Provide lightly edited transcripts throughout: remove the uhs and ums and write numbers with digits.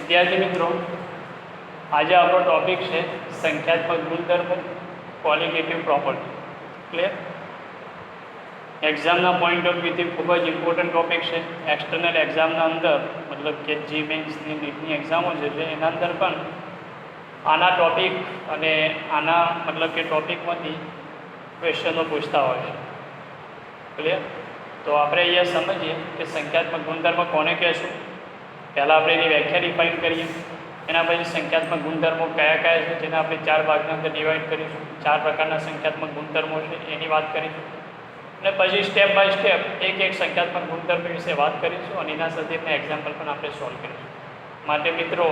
વિદ્યાર્થી મિત્રો, આજે આપણો ટોપિક છે સંખ્યાત્મક ગુણધર્મો, ક્વોલિટેટિવ પ્રોપર્ટી. ક્લિયર? એક્ઝામના પોઈન્ટ ઓફ વ્યૂથી ખૂબ જ ઇમ્પોર્ટન્ટ ટોપિક છે. એક્સટર્નલ એક્ઝામના અંદર, મતલબ કે જી મેન્સની નીટની એક્ઝામો જે છે એના અંદર પણ આના ટોપિક અને આના મતલબ કે ટોપિકમાંથી ક્વેશ્ચનો પૂછતા હોય છે. ક્લિયર? તો આપણે અહીંયા સમજીએ કે સંખ્યાત્મક ગુણધર્મ કોને કહેશું. પહેલાં આપણે એની વ્યાખ્યા ડિફાઇન કરીએ, એના પછી સંખ્યાત્મક ગુણધર્મો કયા કયા છે જેને આપણે 4 ભાગની અંદર ડિવાઈડ કરીશું. 4 પ્રકારના સંખ્યાત્મક ગુણધર્મો છે એની વાત કરીશું, અને પછી સ્ટેપ બાય સ્ટેપ એક સંખ્યાત્મક ગુણધર્મ વિશે વાત કરીશું અને એના સાથે એના એક્ઝામ્પલ પણ આપણે સોલ્વ કરીશું. માટે મિત્રો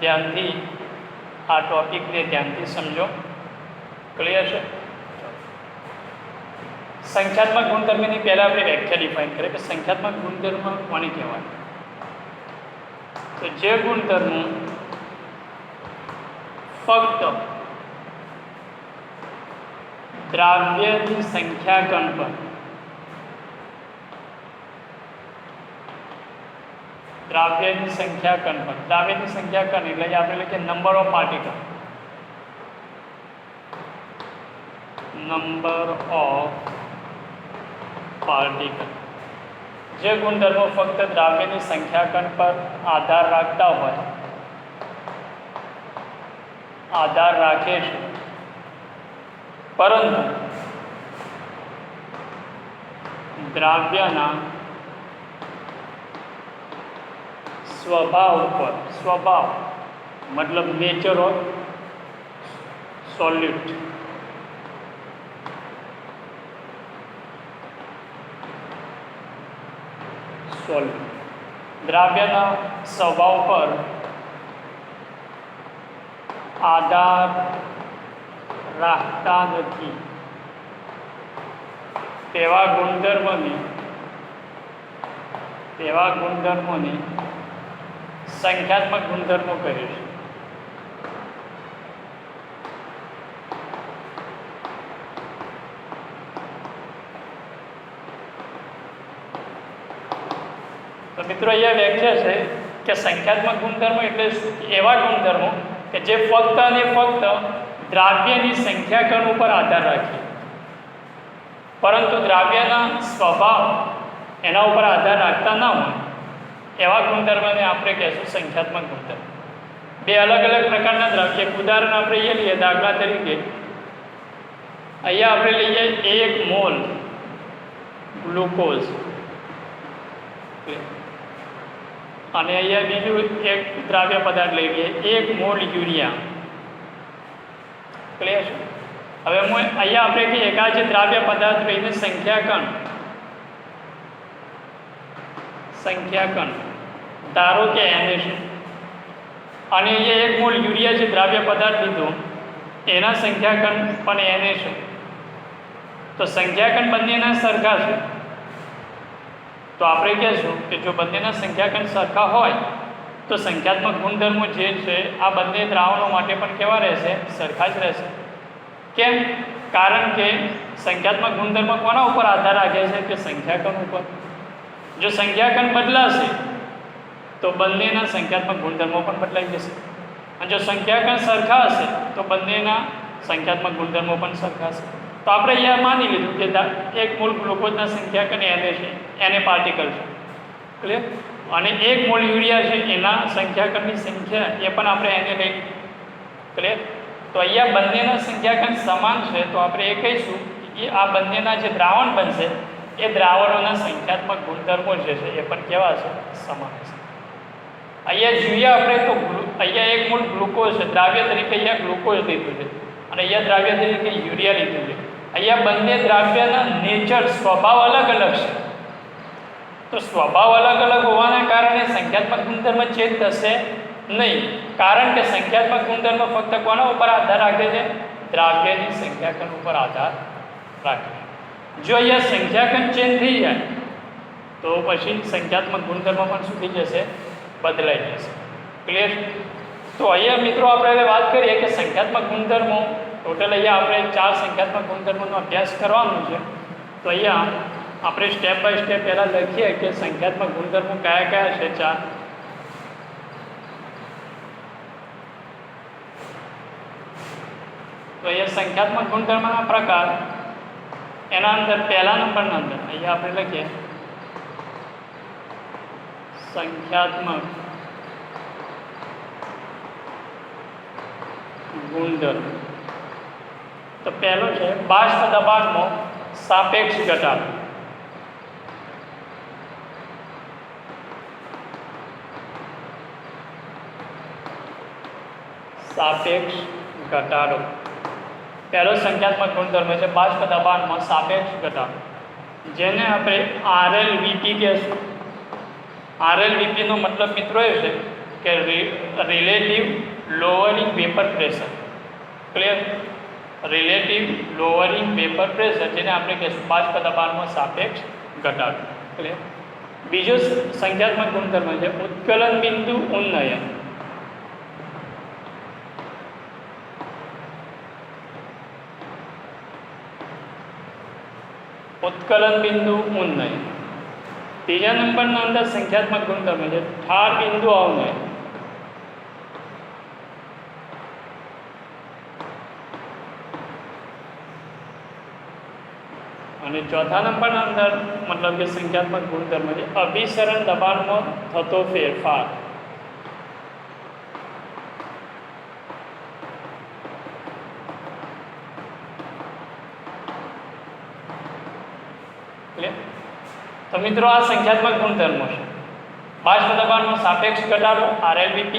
ધ્યાનથી આ ટોપિકને ધ્યાનથી સમજો. ક્લિયર છે? સંખ્યાત્મક ગુણધર્મની પહેલાં આપણે વ્યાખ્યા ડિફાઇન કરીએ કે સંખ્યાત્મક ગુણધર્મ કોને કહેવાય. તો જે ગુણધર્મો ફક્ત દ્રાવ્યની સંખ્યાકણ પર દ્રાવ્યની સંખ્યાકણ એટલે આપણે લખીએ number of particle. Number of particle જે ગુણધર્મો ફક્ત દ્રાવ્યની સંખ્યાકણ પર આધાર રાખે છે, પરંતુ દ્રાવ્યના સ્વભાવ મતલબ નેચર ઓફ સોલ્યુટ, દ્રાવ્યના સ્વભાવ પર આધાર રાખતા નથી તેવા ગુણધર્મોને સંખ્યાત્મક ગુણધર્મો કહે છે. તો મિત્રો અહીંયા વ્યાખ્યા છે કે સંખ્યાત્મક ગુણધર્મો એટલે એવા ગુણધર્મો કે જે ફક્ત અને ફક્ત દ્રાવ્યની સંખ્યાકણ ઉપર આધાર રાખે, પરંતુ દ્રાવ્યના સ્વભાવ એના ઉપર આધાર રાખતા ન હોય એવા ગુણધર્મને આપણે કહેશું સંખ્યાત્મક ગુણધર્મ. બે અલગ અલગ પ્રકારના દ્રાવ્ય, ઉદાહરણ આપણે એ લઈએ. દાખલા તરીકે અહીંયા આપણે લઈએ 1 મોલ ગ્લુકોઝ અને અહીંયા બીજું એક દ્રાવ્ય પદાર્થ લઈ લઈએ 1 મોલ યુરિયા. ક્લિયર છે? હવે અહીંયા આપણે કહીએ કે આ જે દ્રાવ્ય પદાર્થ લઈને સંખ્યાકણ ધારો કે એને છે, અને અહીંયા 1 મોલ યુરિયા જે દ્રાવ્ય પદાર્થ લીધો એના સંખ્યાકણ પણ એને છે. તો સંખ્યાકણ બંનેના સરખા છે, તો આપણે કહેશું કે જો બંનેના સંખ્યાકણ સરખા હોય તો સંખ્યાત્મક ગુણધર્મો જે છે આ બંને દ્રાવણો માટે પણ કેવા રહેશે? સરખા જ રહેશે. કેમ? કારણ કે સંખ્યાત્મક ગુણધર્મ કોના ઉપર આધાર રાખે છે? કે સંખ્યાકણ ઉપર. જો સંખ્યાકણ બદલાશે તો બંનેના સંખ્યાત્મક ગુણધર્મો પણ બદલાઈ જશે, અને જો સંખ્યાકણ સરખા હશે તો બંનેના સંખ્યાત્મક ગુણધર્મો પણ સરખા હશે. તો આપણે અહીંયા માની લીધું કે 1 મોલ ગ્લુકોઝના સંખ્યાકણ એને છે, એને પાર્ટિકલ છે. ક્લિયર? અને 1 મોલ યુરિયા છે એના સંખ્યાકણની સંખ્યા એ પણ આપણે એને લઈ. ક્લિયર? તો અહીંયા બંનેના સંખ્યાકણ સમાન છે, તો આપણે એ કહીશું કે આ બંનેના જે દ્રાવણ બનશે એ દ્રાવણોના સંખ્યાત્મક ગુણધર્મો જે છે એ પણ કેવા છે? સમાન છે. અહીંયા જોઈએ આપણે તો અહીંયા 1 મોલ ગ્લુકોઝ છે, દ્રાવ્ય તરીકે અહીંયા ગ્લુકોઝ લીધું છે, અને અહીંયા દ્રાવ્ય તરીકે યુરિયા લીધું છે. અહીંયા બંને દ્રાવ્યના નેચર સ્વભાવ અલગ અલગ છે. તો સ્વભાવ અલગ અલગ હોવાના કારણે સંખ્યાત્મક ગુણધર્મ ચેન્જ થશે નહીં, કારણ કે સંખ્યાત્મક ગુણધર્મ ફક્ત કોના ઉપર આધાર રાખે છે? દ્રાવ્યની સંખ્યાકણ ઉપર આધાર રાખે છે. જો અહીંયા સંખ્યાકણ ચેન્જ થઈ જાય તો પછી સંખ્યાત્મક ગુણધર્મ પણ શું થઈ જશે? બદલાઈ જશે. ક્લિયર? તો અહીંયા મિત્રો આપણે હવે વાત કરીએ કે સંખ્યાત્મક ગુણધર્મો ટોટલ અહીંયા આપણે 4 સંખ્યાત્મક ગુણધર્મોનો અભ્યાસ કરવાનો છે. તો અહીંયા આપણે સ્ટેપ બાય સ્ટેપ પહેલાં લખીએ કે સંખ્યાત્મક ગુણધર્મો કયા કયા છે 4. તો અહીંયા સંખ્યાત્મક ગુણધર્મના પ્રકાર એના અંદર પહેલા નંબરના અંદર અહીંયા આપણે લખીએ સંખ્યાત્મક ગુણધર્મ. તો પહેલો છે બાષ્પ દબાણમાં સાપેક્ષ ઘટાડો. સાપેક્ષ ઘટાડો પહેલો સંખ્યાત્મક ગુણધર્મ છે બાષ્પ દબાણમાં સાપેક્ષ ઘટાડો, જેને આપણે RLVP કહેશું. RLVP નો મતલબ મિત્રો એ છે કે relative lowering vapour pressure. Clear? Relative lowering vapour pressure, જેને આપણે કહેશું બાષ્પ દબાણમાં સાપેક્ષ ઘટાડો. ક્લિયર? બીજો સંખ્યાત્મક ગુણધર્મ છે ઉત્કલન બિંદુ ઉન્નયન. ઉત્કલન બિંદુ ઉન્નયન. ત્રીજા નંબરના અંદર સંખ્યાત્મક ગુણધર્મ છે ઠાર બિંદુ અવનયન. અને ચોથા નંબરના અંદર મતલબ કે સંખ્યાત્મક ગુણધર્મ છે અભિસરણ દબાણમાં થતો ફેરફાર. તો મિત્રો આ સંખ્યાત્મક ગુણધર્મો છે. બાષ્પ દબાણમાં સાપેક્ષ ઘટાડો RLVP,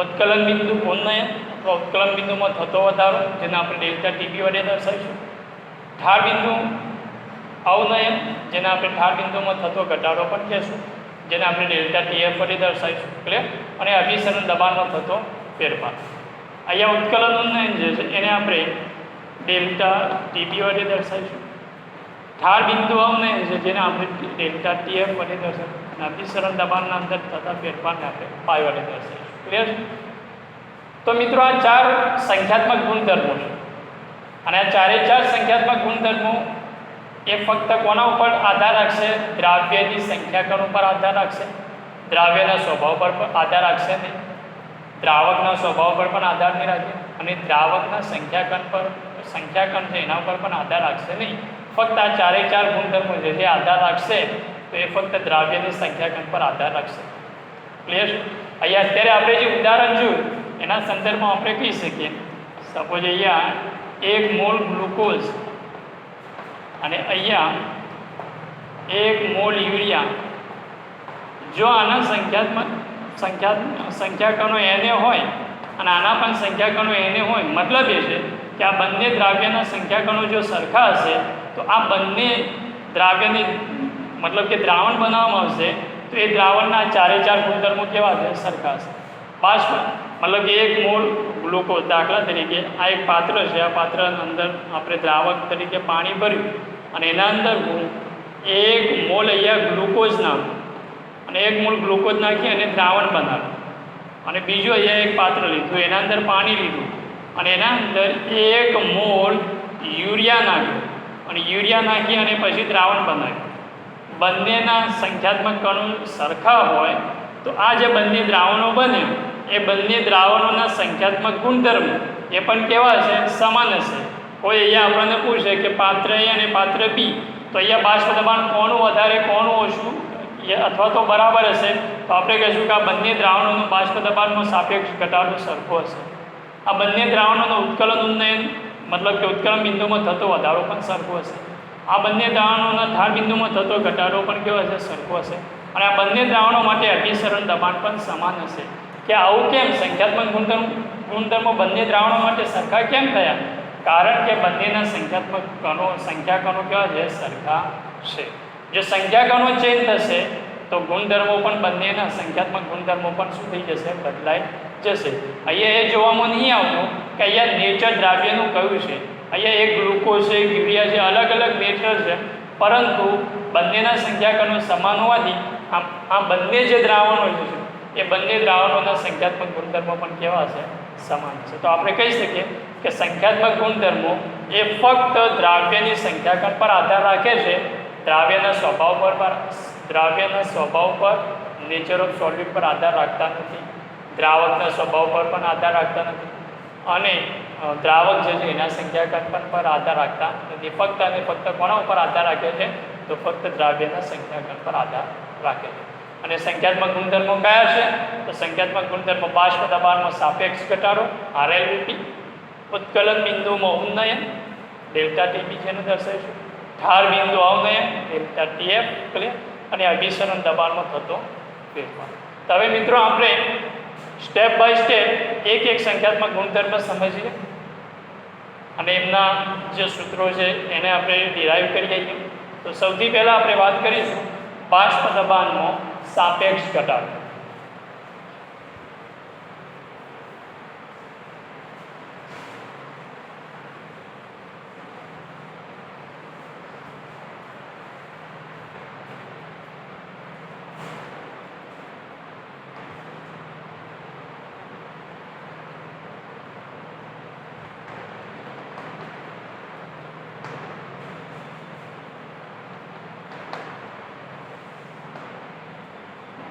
ઉત્કલન બિંદુ ઉન્નયન અથવા ઉત્કલન બિંદુમાં થતો વધારો, જેને આપણે ડેલ્ટા TB વડે દર્શાવીશું. ઠાર બિંદુ અવનયન, જેને આપણે ઠાર બિંદુમાં થતો ઘટાડો પણ કહેશું, જેને આપણે ડેલ્ટા TF વડે દર્શાવીશું. ક્લિયર? અને અભિસરણ દબાણમાં થતો ફેરફાર. અહીંયા ઉત્કલન ઉન્નયન જે છે એને આપણે ડેલ્ટા TB વડે દર્શાવીશું. ઠાર બિંદુ અવનયન છે જેને આપણે ડેલ્ટા TF વડે દર્શાવીશું. અને અભિસરણ દબાણના અંદર થતા ફેરફારને આપણે પાઈ વડે દર્શાવીશું. ક્લિયર? તો મિત્રો આ ચાર સંખ્યાત્મક ગુણધર્મો છે, અને આ ચારે ચાર સંખ્યાત્મક ગુણધર્મો એ ફક્ત કોના ઉપર આધાર રાખશે? દ્રાવ્યની સંખ્યાકણ ઉપર આધાર રાખશે. દ્રાવ્યના સ્વભાવ પર આધાર રાખશે નહીં. દ્રાવકના સ્વભાવ પર પણ આધાર નહીં રાખે, અને દ્રાવકના સંખ્યાકણ છે એના ઉપર પણ આધાર રાખશે નહીં. ફક્ત આ ચારે ચાર ગુણધર્મો જે આધાર રાખશે તો એ ફક્ત દ્રાવ્યની સંખ્યાકણ પર આધાર રાખશે. ક્લિયર? અહીંયા અત્યારે આપણે જે ઉદાહરણ જોયું એના સંદર્ભમાં આપણે કહી શકીએ, સપોઝ અહીંયા 1 મોલ ગ્લુકોઝ અને અહીંયા 1 મોલ યુરિયા, જો આના સંખ્યાકણો એને હોય અને આના પણ સંખ્યાકણો એને હોય, મતલબ એ છે કે આ બંને દ્રાવ્યના સંખ્યાકણો જો સરખા હશે તો આ બંને દ્રાવ્યની મતલબ કે દ્રાવણ બનાવવામાં આવશે તો એ દ્રાવણના ચારે ચાર ગુણધર્મો કેવા છે? સરખા હશે. બાષ્પ મતલબ કે 1 મોલ ગ્લુકોઝ, દાખલા તરીકે આ એક પાત્ર છે, આ પાત્રની અંદર આપણે દ્રાવક તરીકે પાણી ભર્યું અને એના અંદર હું 1 મોલ અહીંયા ગ્લુકોઝ નાખું અને 1 મોલ ગ્લુકોઝ નાખી અને દ્રાવણ બનાવ્યું. અને બીજું અહીંયા એક પાત્ર લીધું, એના અંદર પાણી લીધું અને એના અંદર 1 મોલ યુરિયા નાખ્યું અને યુરિયા નાખી અને પછી દ્રાવણ બનાવ્યું. બંનેના સંખ્યાત્મક કણો સરખા હોય તો આ જે બંને દ્રાવણો બને એ બંને દ્રાવણોના સંખ્યાત્મક ગુણધર્મો એ પણ કેવા છે? સમાન હશે. કોઈ અહીંયા આપણને પૂછે કે પાત્ર A અને પાત્ર B, તો અહીંયા બાષ્પ દબાણ કોનું વધારે કોનું ઓછું અથવા તો બરાબર હશે, તો આપણે કહીશું કે આ બંને દ્રાવણોનું બાષ્પ દબાણમાં સાપેક્ષ ઘટાડો સરખો હશે. આ બંને દ્રાવણોનો ઉત્કલન ઉન્નયન મતલબ કે ઉત્કલન બિંદુમાં થતો વધારો પણ સરખો હશે. આ બંને દ્રાવણોના ઠાર બિંદુમાં થતો ઘટાડો પણ કેવો હશે? સરખો હશે. અને આ બંને દ્રાવણો માટે અભિસરણ દબાણ પણ સમાન હશે. કે આવું કેમ? સંખ્યાત્મક ગુણધર્મો બંને દ્રાવણો માટે સરખા કેમ થયા? કારણ કે બંનેના સંખ્યાકણો કેવા છે? સરખા છે. જો સંખ્યાકણો ચેન્જ થશે તો ગુણધર્મો પણ બંનેના સંખ્યાત્મક ગુણધર્મો પણ શું થઈ જશે? બદલાઈ જશે. અહીંયા એ જોવામાં નહીં આવતું કે અહીંયા નેચર દ્રાવ્યનું કયું છે. અહીંયા એક ગ્લુકોઝ છે, એક યુરિયા છે, અલગ અલગ નેચર છે, પરંતુ બંનેના સંખ્યાકણો સમાન હોવાથી આ બંને જે દ્રાવણો છે એ બંને દ્રાવણોના સંખ્યાત્મક ગુણધર્મો પણ કેવા છે? સમાન છે. તો આપણે કહી શકીએ કે સંખ્યાત્મક ગુણધર્મો એ ફક્ત દ્રાવ્યની સંખ્યાકણ પર આધાર રાખે છે. દ્રાવ્યના સ્વભાવ પર નેચર ઓફ સોલિડ પર આધાર રાખતા નથી. દ્રાવકના સ્વભાવ પર પણ આધાર રાખતા નથી અને દ્રાવક જે છે એના સંખ્યાકન પર આધાર રાખતા નથી. ફક્ત અને ફક્ત કોના ઉપર આધાર રાખે છે? તો ફક્ત દ્રાવ્યના સંખ્યાકન પર આધાર રાખે છે. અને સંખ્યાત્મક ગુણધર્મો કયા છે? તો સંખ્યાત્મક ગુણધર્મો બાષ્પ દબાણમાં સાપેક્ષ ઘટાડો RLVP, ઉત્કલન બિંદુમાં ઉન્નયન ડેલ્ટા ટીપી જેને દર્શાવીશું, ઠાર બિંદુ અવનયન ડેલ્ટા TF ક્લિયર, અને અભિસરણ દબાણમાં થતો ફેરફાર. તો હવે મિત્રો આપણે સ્ટેપ બાય સ્ટેપ એક એક સંખ્યાત્મક ગુણધર્મ સમજીએ અને એમના જે સૂત્રો છે એને આપણે ડિરાઈવ કરીએ. તો સૌથી પહેલાં આપણે વાત કરીશું બાષ્પ દબાણનો સાપેક્ષ ઘટાડો.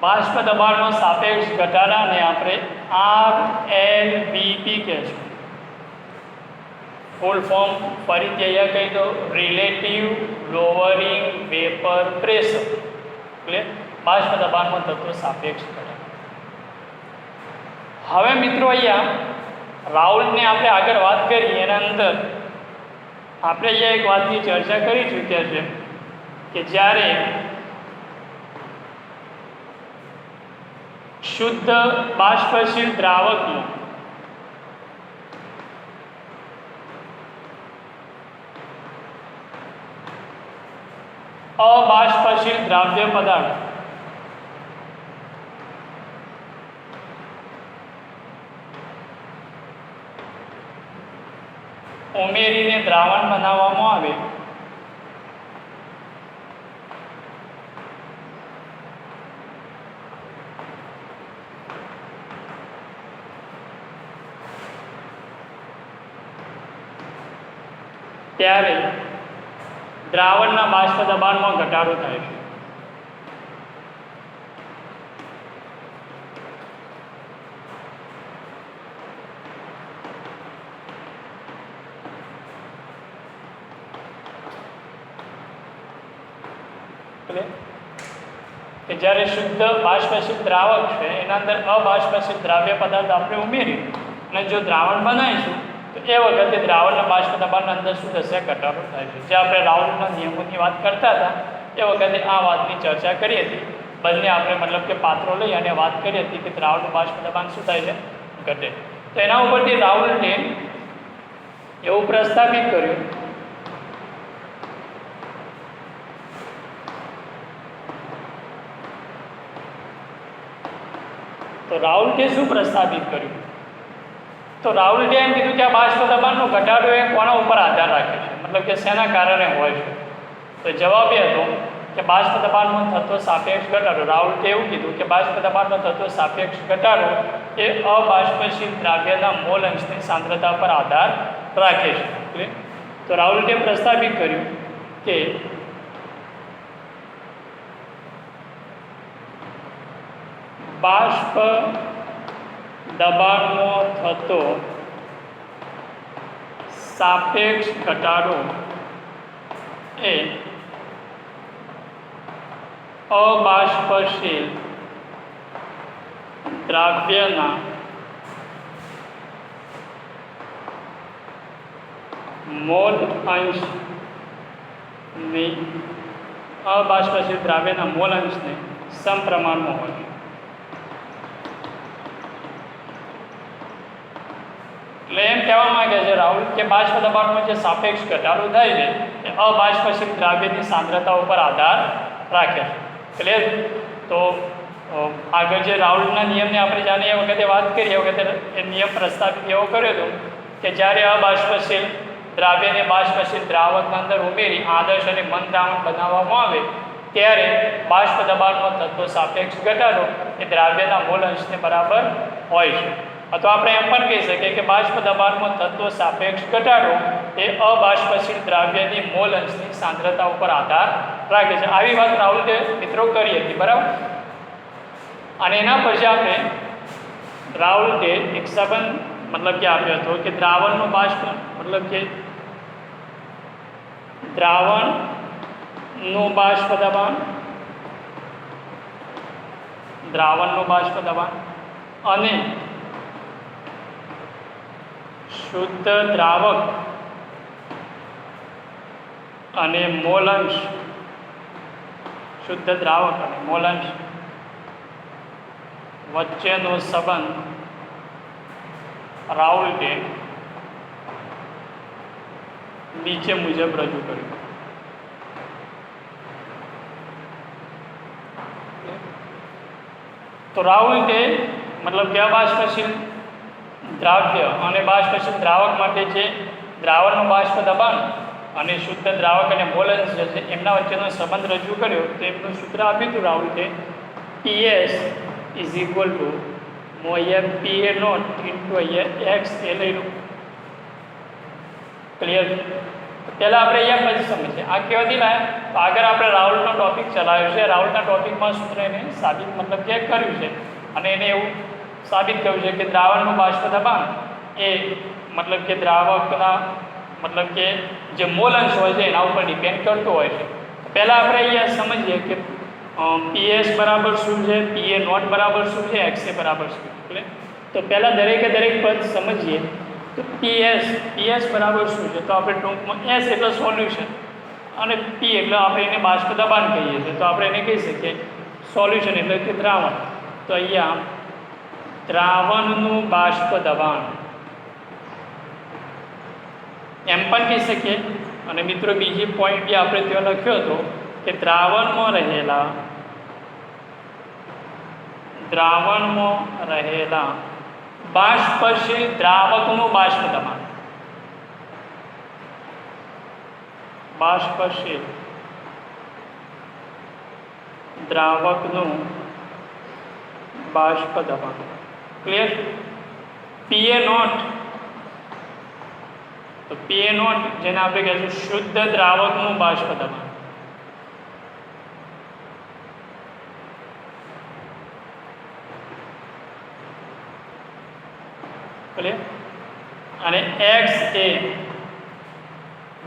બાષ્પ દબાણનો સાપેક્ષ ઘટાડાને આપણે RLVP કહેશું. ફૂલ ફોર્મ ફરીથી અહીંયા કહી દો, રિલેટિવ લોવરિંગ વેપર પ્રેશર. એટલે બાષ્પ દબાણમાં થતો સાપેક્ષ ઘટાડો. હવે મિત્રો અહીંયા રાઉલ્ટને આપણે આગળ વાત કરી એના અંદર આપણે અહીંયા એક વાતની ચર્ચા કરી ચૂક્યા છે કે જ્યારે શુદ્ધ બાષ્પશીલ દ્રાવકમાં અબાષ્પશીલ દ્રાવ્ય પદાર્થ ઉમેરીને દ્રાવણ બનાવવામાં આવે ત્યારે દ્રાવણના બાષ્પ દબાણમાં ઘટાડો થાય છે. કે જ્યારે શુદ્ધ બાષ્પશીલ દ્રાવક છે એના અંદર અબાષ્પશીલ દ્રાવ્ય પદાર્થ આપણે ઉમેરી અને જો દ્રાવણ બનાવીશું તો એ વખતે દ્રાવણના બાષ્પ દબાણના અંદર શું થશે? ઘટાડો થાય છે. જે આપણે રાઉલ્ટના નિયમોની વાત કરતા હતા એ વખતે આ વાતની ચર્ચા કરી હતી. બંને આપણે મતલબ કે પાત્રો લઈ અને વાત કરી હતી કે દ્રાવણનું બાષ્પ દબાણ શું થાય છે? ઘટે. તો એના ઉપરથી રાઉલ્ટે એવું પ્રસ્થાપિત કર્યું તો રાઉલ્ટે શું પ્રસ્થાપિત કર્યું? તો રાઉલ્ટે એમ કીધું કે આ બાષ્પ દબાણનો ઘટાડો એ કોના ઉપર આધાર રાખે છે, મતલબ કે શેના કારણે હોય છે? તો જવાબ એ હતો કે બાષ્પ દબાણમાં થતો સાપેક્ષ ઘટાડો. રાઉલ્ટે એવું કીધું કે બાષ્પ દબાણમાં થતો સાપેક્ષ ઘટાડો એ અબાષ્પશીલ દ્રાવ્યના મોલ અંશની સાંદ્રતા પર આધાર રાખે છે. તો રાઉલ્ટે પ્રસ્થાપિત કર્યું કે બાષ્પ દબાણમાં થતો સાપેક્ષ ઘટાડો એ અબાષ્પશીલ દ્રાવ્યના મોલ અંશની અબાષ્પશીલ દ્રાવ્યના મોલ અંશને સમપ્રમાણમાં હોય. એટલે એમ કહેવા માંગે છે રાહુલ કે બાષ્પ દબાણમાં જે સાપેક્ષ ઘટાડો થાય છે એ અબાષ્પશીલ દ્રાવ્યની સાંદ્રતા ઉપર આધાર રાખે છે. ક્લિયર? તો આગળ જે રાઉલ્ટના નિયમને આપણે જાણે એ વખતે વાત કરી એ વખતે એ નિયમ પ્રસ્થાપિત એવો કર્યો હતો કે જ્યારે અબાષ્પશીલ દ્રાવ્યને બાષ્પશીલ દ્રાવકના અંદર ઉમેરી આદર્શ અને મંદ દ્રાવણ બનાવવામાં આવે ત્યારે બાષ્પ દબાણમાં થતો સાપેક્ષ ઘટાડો એ દ્રાવ્યના મોલ અંશને બરાબર હોય છે. અથવા આપણે એમ પણ કહી શકીએ કે બાષ્પ દબાણમાં થતો સાપેક્ષ ઘટાડો એ અબાષ્પશીલ દ્રાવ્યની મોલ અંશની સાંદ્રતા ઉપર આધાર રાખે છે. આવી વાત રાહુલે મિત્રો કરી હતી, બરાબર? અને એના પછી આપણે રાહુલે એક સંબંધ मतलब કે આપ્યો હતો કે દ્રાવણનું બાષ્પ મતલબ કે દ્રાવણનું બાષ્પ દબાણ અને શુદ્ધ દ્રાવક અને મોલંશ વચ્ચેનો સંબંધ રાઉલ્ટે નીચે મુજબ રજૂ કર્યો. તો રાઉલ્ટે મતલબ કે અબાષ્પશીલ દ્રાવ્ય અને બાષ્પશીલ દ્રાવક માટે જે દ્રાવણનું બાષ્પ દબાણ અને શુદ્ધ દ્રાવક અને મોલંશ જે છે એમના વચ્ચેનો સંબંધ રજૂ કર્યો. તો એમનું સૂત્ર આપ્યું હતું રાઉલ્ટે, PS ઇઝ ઇક્વલ ટુ અહીંયા PA નોટ ઇન્ટુ અહીંયા X એ લઈ લો. ક્લિયર? પહેલાં આપણે અહીંયા પછી સમજીએ આ કેવાથી લાયા. તો આગળ આપણે રાઉલ્ટનો ટોપિક ચલાવ્યો છે. રાઉલ્ટના ટોપિકમાં સૂત્ર એને સાબિત મતલબ કે કર્યું છે અને એને એવું સાબિત કર્યું છે કે દ્રાવણનું બાષ્પ દબાણ એ મતલબ કે દ્રાવકના મતલબ કે જે મોલંશ હોય છે એના ઉપર ડિપેન્ડ કરતો હોય છે. પહેલાં આપણે અહીંયા સમજીએ કે PS બરાબર શું છે, PA નોટ બરાબર શું છે, XA બરાબર શું છે. તો પહેલાં દરેકે દરેક પદ સમજીએ. તો PS બરાબર શું છે? તો આપણે ટૂંકમાં S એટલે સોલ્યુશન અને P એટલે આપણે એને બાષ્પ દબાણ કહીએ છીએ. તો આપણે એને કહી શકીએ સોલ્યુશન એટલે કે દ્રાવણ. તો અહીંયા દ્રાવણનું બાષ્પ દબાણ એમ પણ કહી શકીએ. અને મિત્રો બીજી પોઈન્ટ બી આપણે ત્યાં લખ્યો હતો કે દ્રાવણમાં રહેલા બાષ્પશીલ દ્રાવકનું બાષ્પ દબાણ, બાષ્પશીલ દ્રાવકનું બાષ્પ દબાણ. ક્લિયર? PA નોટ, તો PA નોટ જેને આપણે કહીશું શુદ્ધ દ્રાવકનું બાષ્પ દબાણ. ક્લિયર? અને X એ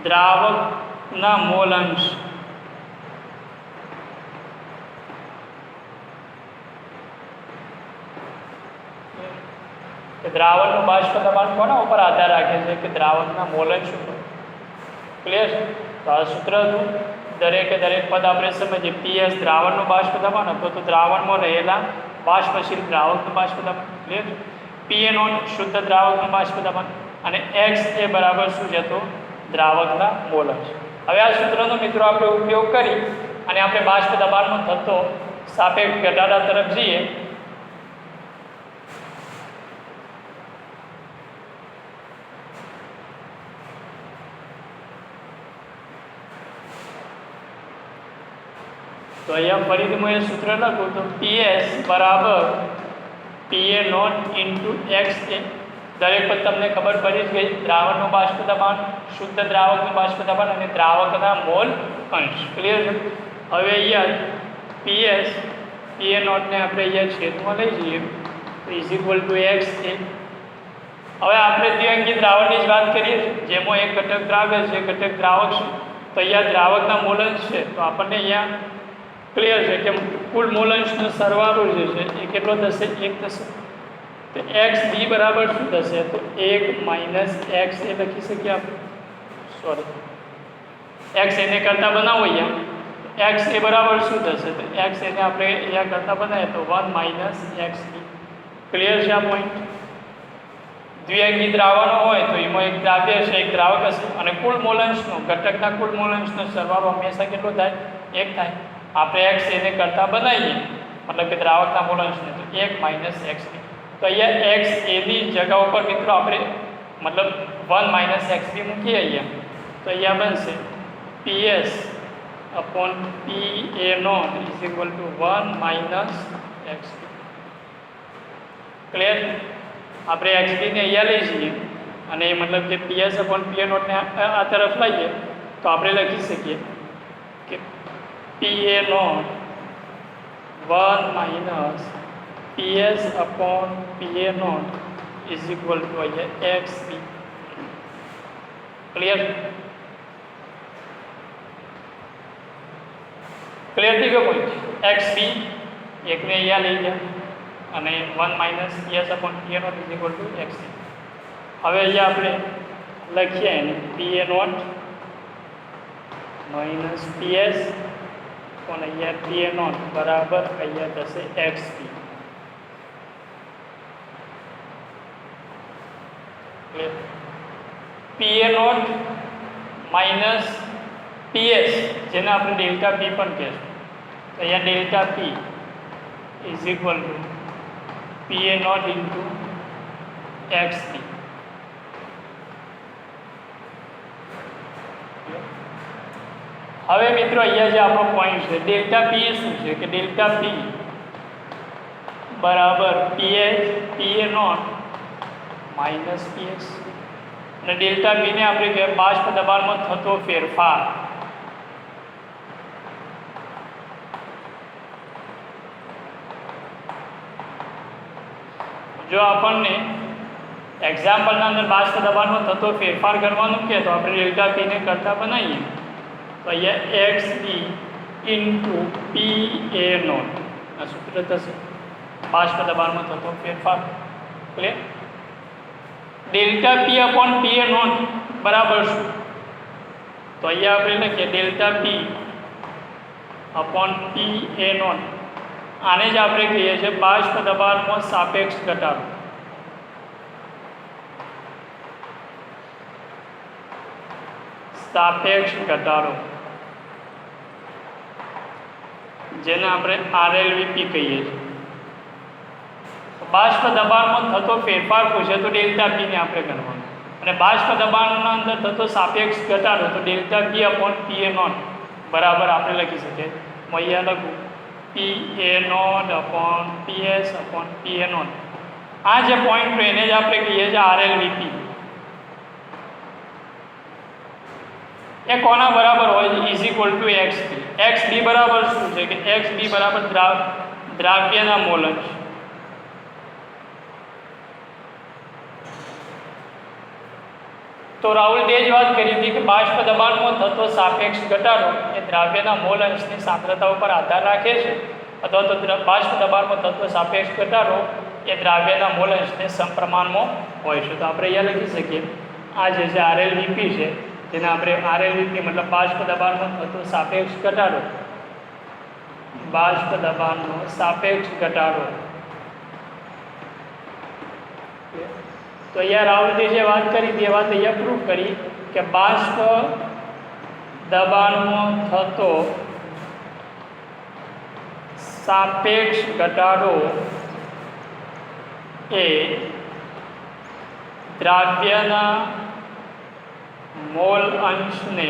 દ્રાવકના મોલંશ દ્રાવકનું બાષ્પ દબાણ કોના ઉપર આધાર રાખે છે? કે દ્રાવકના મોલંશ ઉપર. ક્લિયર? તો આ સૂત્ર હતું. દરેકે દરેક પદ આપણે સમજીએ. PS દ્રાવણનું બાષ્પ દબાણ હતું તો દ્રાવણમાં રહેલા બાષ્પશીલ દ્રાવકનું બાષ્પ દબાણ. ક્લિયર? PA નોટ શુદ્ધ દ્રાવકનું બાષ્પ દબાણ અને X એ બરાબર શું છે? તો દ્રાવકના મોલંશ. હવે આ સૂત્રનો મિત્રો આપણે ઉપયોગ કરી અને આપણે બાષ્પ દબાણમાં થતો સાપેક્ષ ઘટાડા તરફ જઈએ. તો અહીંયા ફરીથી હું એ સૂત્ર લખું તો PS બરાબર PA નોટ ઇન્ટુ XA. દરેક પર તમને ખબર પડી જ ગઈ. દ્રાવણનું બાષ્પ દબાણ, શુદ્ધ દ્રાવકનું બાષ્પ દબાણ અને દ્રાવકના મોલ અંશ. ક્લિયર છે? હવે અહીંયા PA નોટને આપણે અહીંયા છેદમાં લઈ જઈએ તો ઇઝ ઇક્વલ ટુ XA. હવે આપણે દ્વિઅંગી દ્રાવણની જ વાત કરીએ જેમાં એક ઘટક દ્રાવ્ય છે, ઘટક દ્રાવક છે. તો અહીંયા દ્રાવકના મોલંશ છે તો આપણને અહીંયા ક્લિયર છે કે કુલ મોલંશનો સરવાળો જે છે એ કેટલો થશે? 1 થશે. તો XB બરાબર શું થશે? તો 1 માઇનસ X એ લખી શકીએ આપણે. X એને કરતાં બનાવો અહીંયા. X એ બરાબર શું થશે? તો X એને આપણે અહીંયા કરતાં બનાવીએ તો 1 માઇનસ XB. ક્લિયર છે આ પોઈન્ટ? દ્વિઅંગી દ્રાવણો હોય તો એમાં એક દ્રાવ્ય છે, એક દ્રાવક હશે અને કુલ મોલંશનો ઘટકના કુલ મોલંશનો સરવાળો હંમેશા કેટલો થાય? 1 થાય. આપણે X એને કરતાં બનાવીએ મતલબ કે દ્રાવકના મોલંશને તો 1 માઇનસ XB. તો અહીંયા X એની જગ્યા ઉપર મિત્રો આપણે મતલબ 1 માઇનસ XB મૂકીએ અહીંયા તો અહીંયા બનશે PS upon PA naught is equal to 1 minus XB. Clear? આપણે XB ને અહીંયા લઈ જઈએ અને મતલબ કે PS अपॉन PA नॉट ને આ તરફ લઈએ તો આપણે લખી શકીએ કે PA not 1 minus PS upon PA not is equal two અહીંયા એક્સ બી. ક્લિયર ક્લિયર થઈ ગયો પોઈન્ટ. એક્સ બી એકને અહીંયા લઈ ગયા અને 1 minus P S upon P A not is equal to X B. હવે અહીંયા આપણે લખીએ એને P A not minus P S પણ અહીંયા પી એ નોટ બરાબર અહીંયા થશે X B. P A not minus P S જેને આપણે ડેલ્ટા પી પણ કહેશું. તો અહીંયા delta P is equal to P A not into X B. હવે મિત્રો અહીંયા જે આપણો પોઈન્ટ છે ડેલ્ટા પી એ શું છે કે ડેલ્ટા પી બરાબર પી એ નોટ માઇનસ પીએસ અને ડેલ્ટા બીને આપણે કહીએ બાષ્પ દબાણમાં થતો ફેરફાર. જો આપણને એક્ઝામ્પલના અંદર બાષ્પ દબાણમાં થતો ફેરફાર કરવાનું કહે તો આપણે ડેલ્ટા પીને કરતા બનાવીએ તો અહીંયા X B into P A not આ સૂત્ર થશે બાષ્પ દબાણમાં થતો ફેરફાર. Clear. Delta P upon P A not બરાબર શું? તો અહીંયા આપણે લખીએ delta P upon P A naught. આને જ આપણે કહીએ છીએ બાષ્પ દબાણમાં સાપેક્ષ ઘટાડો. સાપેક્ષ ઘટાડો જેને આપણે આરએલવીપી કહીએ છીએ. બાષ્પ દબાણમાં થતો ફેરફાર પૂછે તો ડેલ્ટા પીને આપણે ગણવાનું અને બાષ્પ દબાણના અંદર થતો સાપેક્ષ ઘટાડો તો delta P upon P A not બરાબર આપણે લખી શકીએ. હું અહીંયા લખું P A not upon P S upon P A not. આ જે પોઈન્ટ એને જ આપણે કહીએ છીએ આરએલવીપી. એ કોના બરાબર હોય છે? Is equal to X B. X B બરાબર શું છે કે એક્સ બી બરાબર દ્રાવ્યના મોલ અંશ. તો રાહુલ તે જ વાત કરી હતી કે બાષ્પ દબાણમાં થતો સાપેક્ષ ઘટાડો એ દ્રાવ્યના મોલ અંશની સાંદ્રતા ઉપર આધાર રાખે છે અથવા તો બાષ્પ દબાણમાં થતો સાપેક્ષ ઘટાડો એ દ્રાવ્યના મોલ અંશને સમપ્રમાણમાં હોય છે. તો આપણે અહીંયા લખી શકીએ આ જે છે આરએલવીપી છે જેને આપણે આરએલવીપી મતલબ બાષ્પ દબાણમાં થતો સાપેક્ષ ઘટાડો બાષ્પ દબાણનો સાપેક્ષ ઘટાડો. તો અહીંયા રાહુલજી જે વાત કરી હતી એ વાત અહીંયા પ્રૂવ કરી કે બાષ્પ દબાણમાં થતો સાપેક્ષ ઘટાડો એ દ્રાવ્યના મોલ અંશને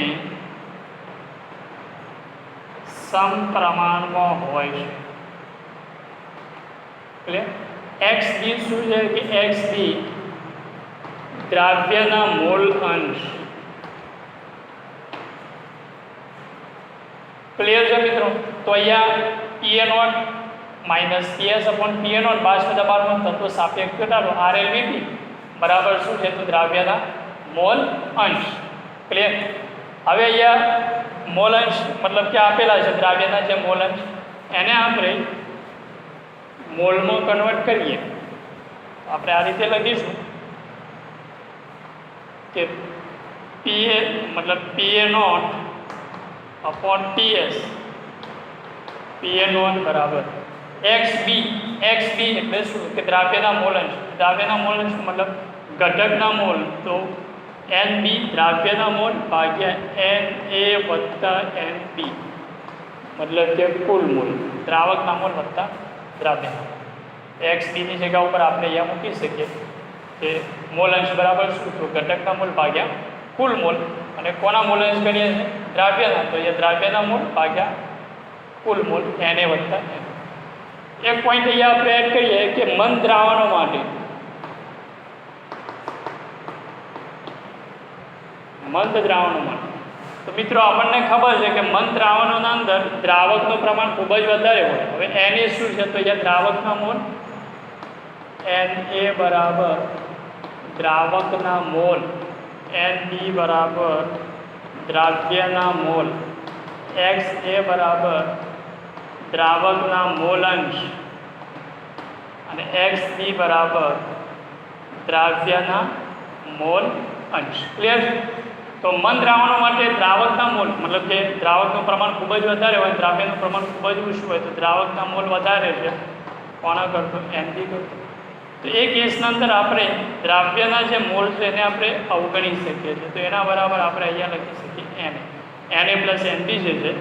સમપ્રમાણમાં હોય છે. એટલે એક્સ બી શું છે કે એક્સ બી દ્રાવ્યના મોલ અંશ. ક્લિયર છે મિત્રો? તો અહીંયા P A not minus P S upon P A not બાષ્પ દબાણમાં થતો સાપેક્ષ ઘટાડો આરએલવીપી બરાબર શું છે તો દ્રાવ્યના મોલ અંશ. ક્લિયર. હવે અહીંયા મોલ અંશ મતલબ કે આપેલા છે દ્રાવ્યના જે મોલ અંશ એને આપણે મોલમાં કન્વર્ટ કરીએ. આપણે આ રીતે લખીશું કે પી એ મતલબ P A not upon T S P A not बराबर एक्स बी એટલે શું કે દ્રાવ્યના મોલ અંશ. દ્રાવ્યના મોલ અંશ મતલબ ઘટકના મોલ તો એન બી દ્રાવ્યના મોલ ભાગ્યા એન એ વત્તા એન બી મતલબ કે કુલ મોલ દ્રાવકના મોલ વત્તા દ્રાવ્યના. એક્સ બીની જગ્યા ઉપર આપણે અહીંયા મૂકી શકીએ કે મોલ અંશ બરાબર શું તો ઘટકના મોલ ભાગ્યા કુલ મોલ અને કોના મોલ અંશ કરીએ છીએ દ્રાવ્યના તો એ દ્રાવ્યના મોલ ભાગ્યા કુલ મોલ એને વત્તા એન. એક પોઈન્ટ અહીંયા આપણે એડ કરીએ કે મંદ દ્રાવણો માટે તો મિત્રો આપણને ખબર છે કે મંદ દ્રાવણોના અંદર દ્રાવકનું પ્રમાણ ખૂબ જ વધારે હોય. હવે એન એ શું છે તો અહીંયા દ્રાવકના મોલ એન એ બરાબર દ્રાવકના મોલ એન બી બરાબર દ્રાવ્યના મોલ એક્સ એ બરાબર દ્રાવકના મોલ અંશ અને એક્સ બી બરાબર દ્રાવ્યના મોલ અંશ. ક્લિયર? તો મન દ્રાવણો માટે દ્રાવકના મોલ મતલબ કે દ્રાવકનું પ્રમાણ ખૂબ જ વધારે હોય, દ્રાવ્યનું પ્રમાણ ખૂબ જ ઓછું હોય, તો દ્રાવકના મોલ વધારે છે કોના કરતો? એનબી કરતો. તો એ કેસના અંદર આપણે દ્રાવ્યના જે મોલ છે એને આપણે અવગણી શકીએ છીએ. તો એના બરાબર આપણે અહીંયા લખી શકીએ એને પ્લસ એનબી જે છે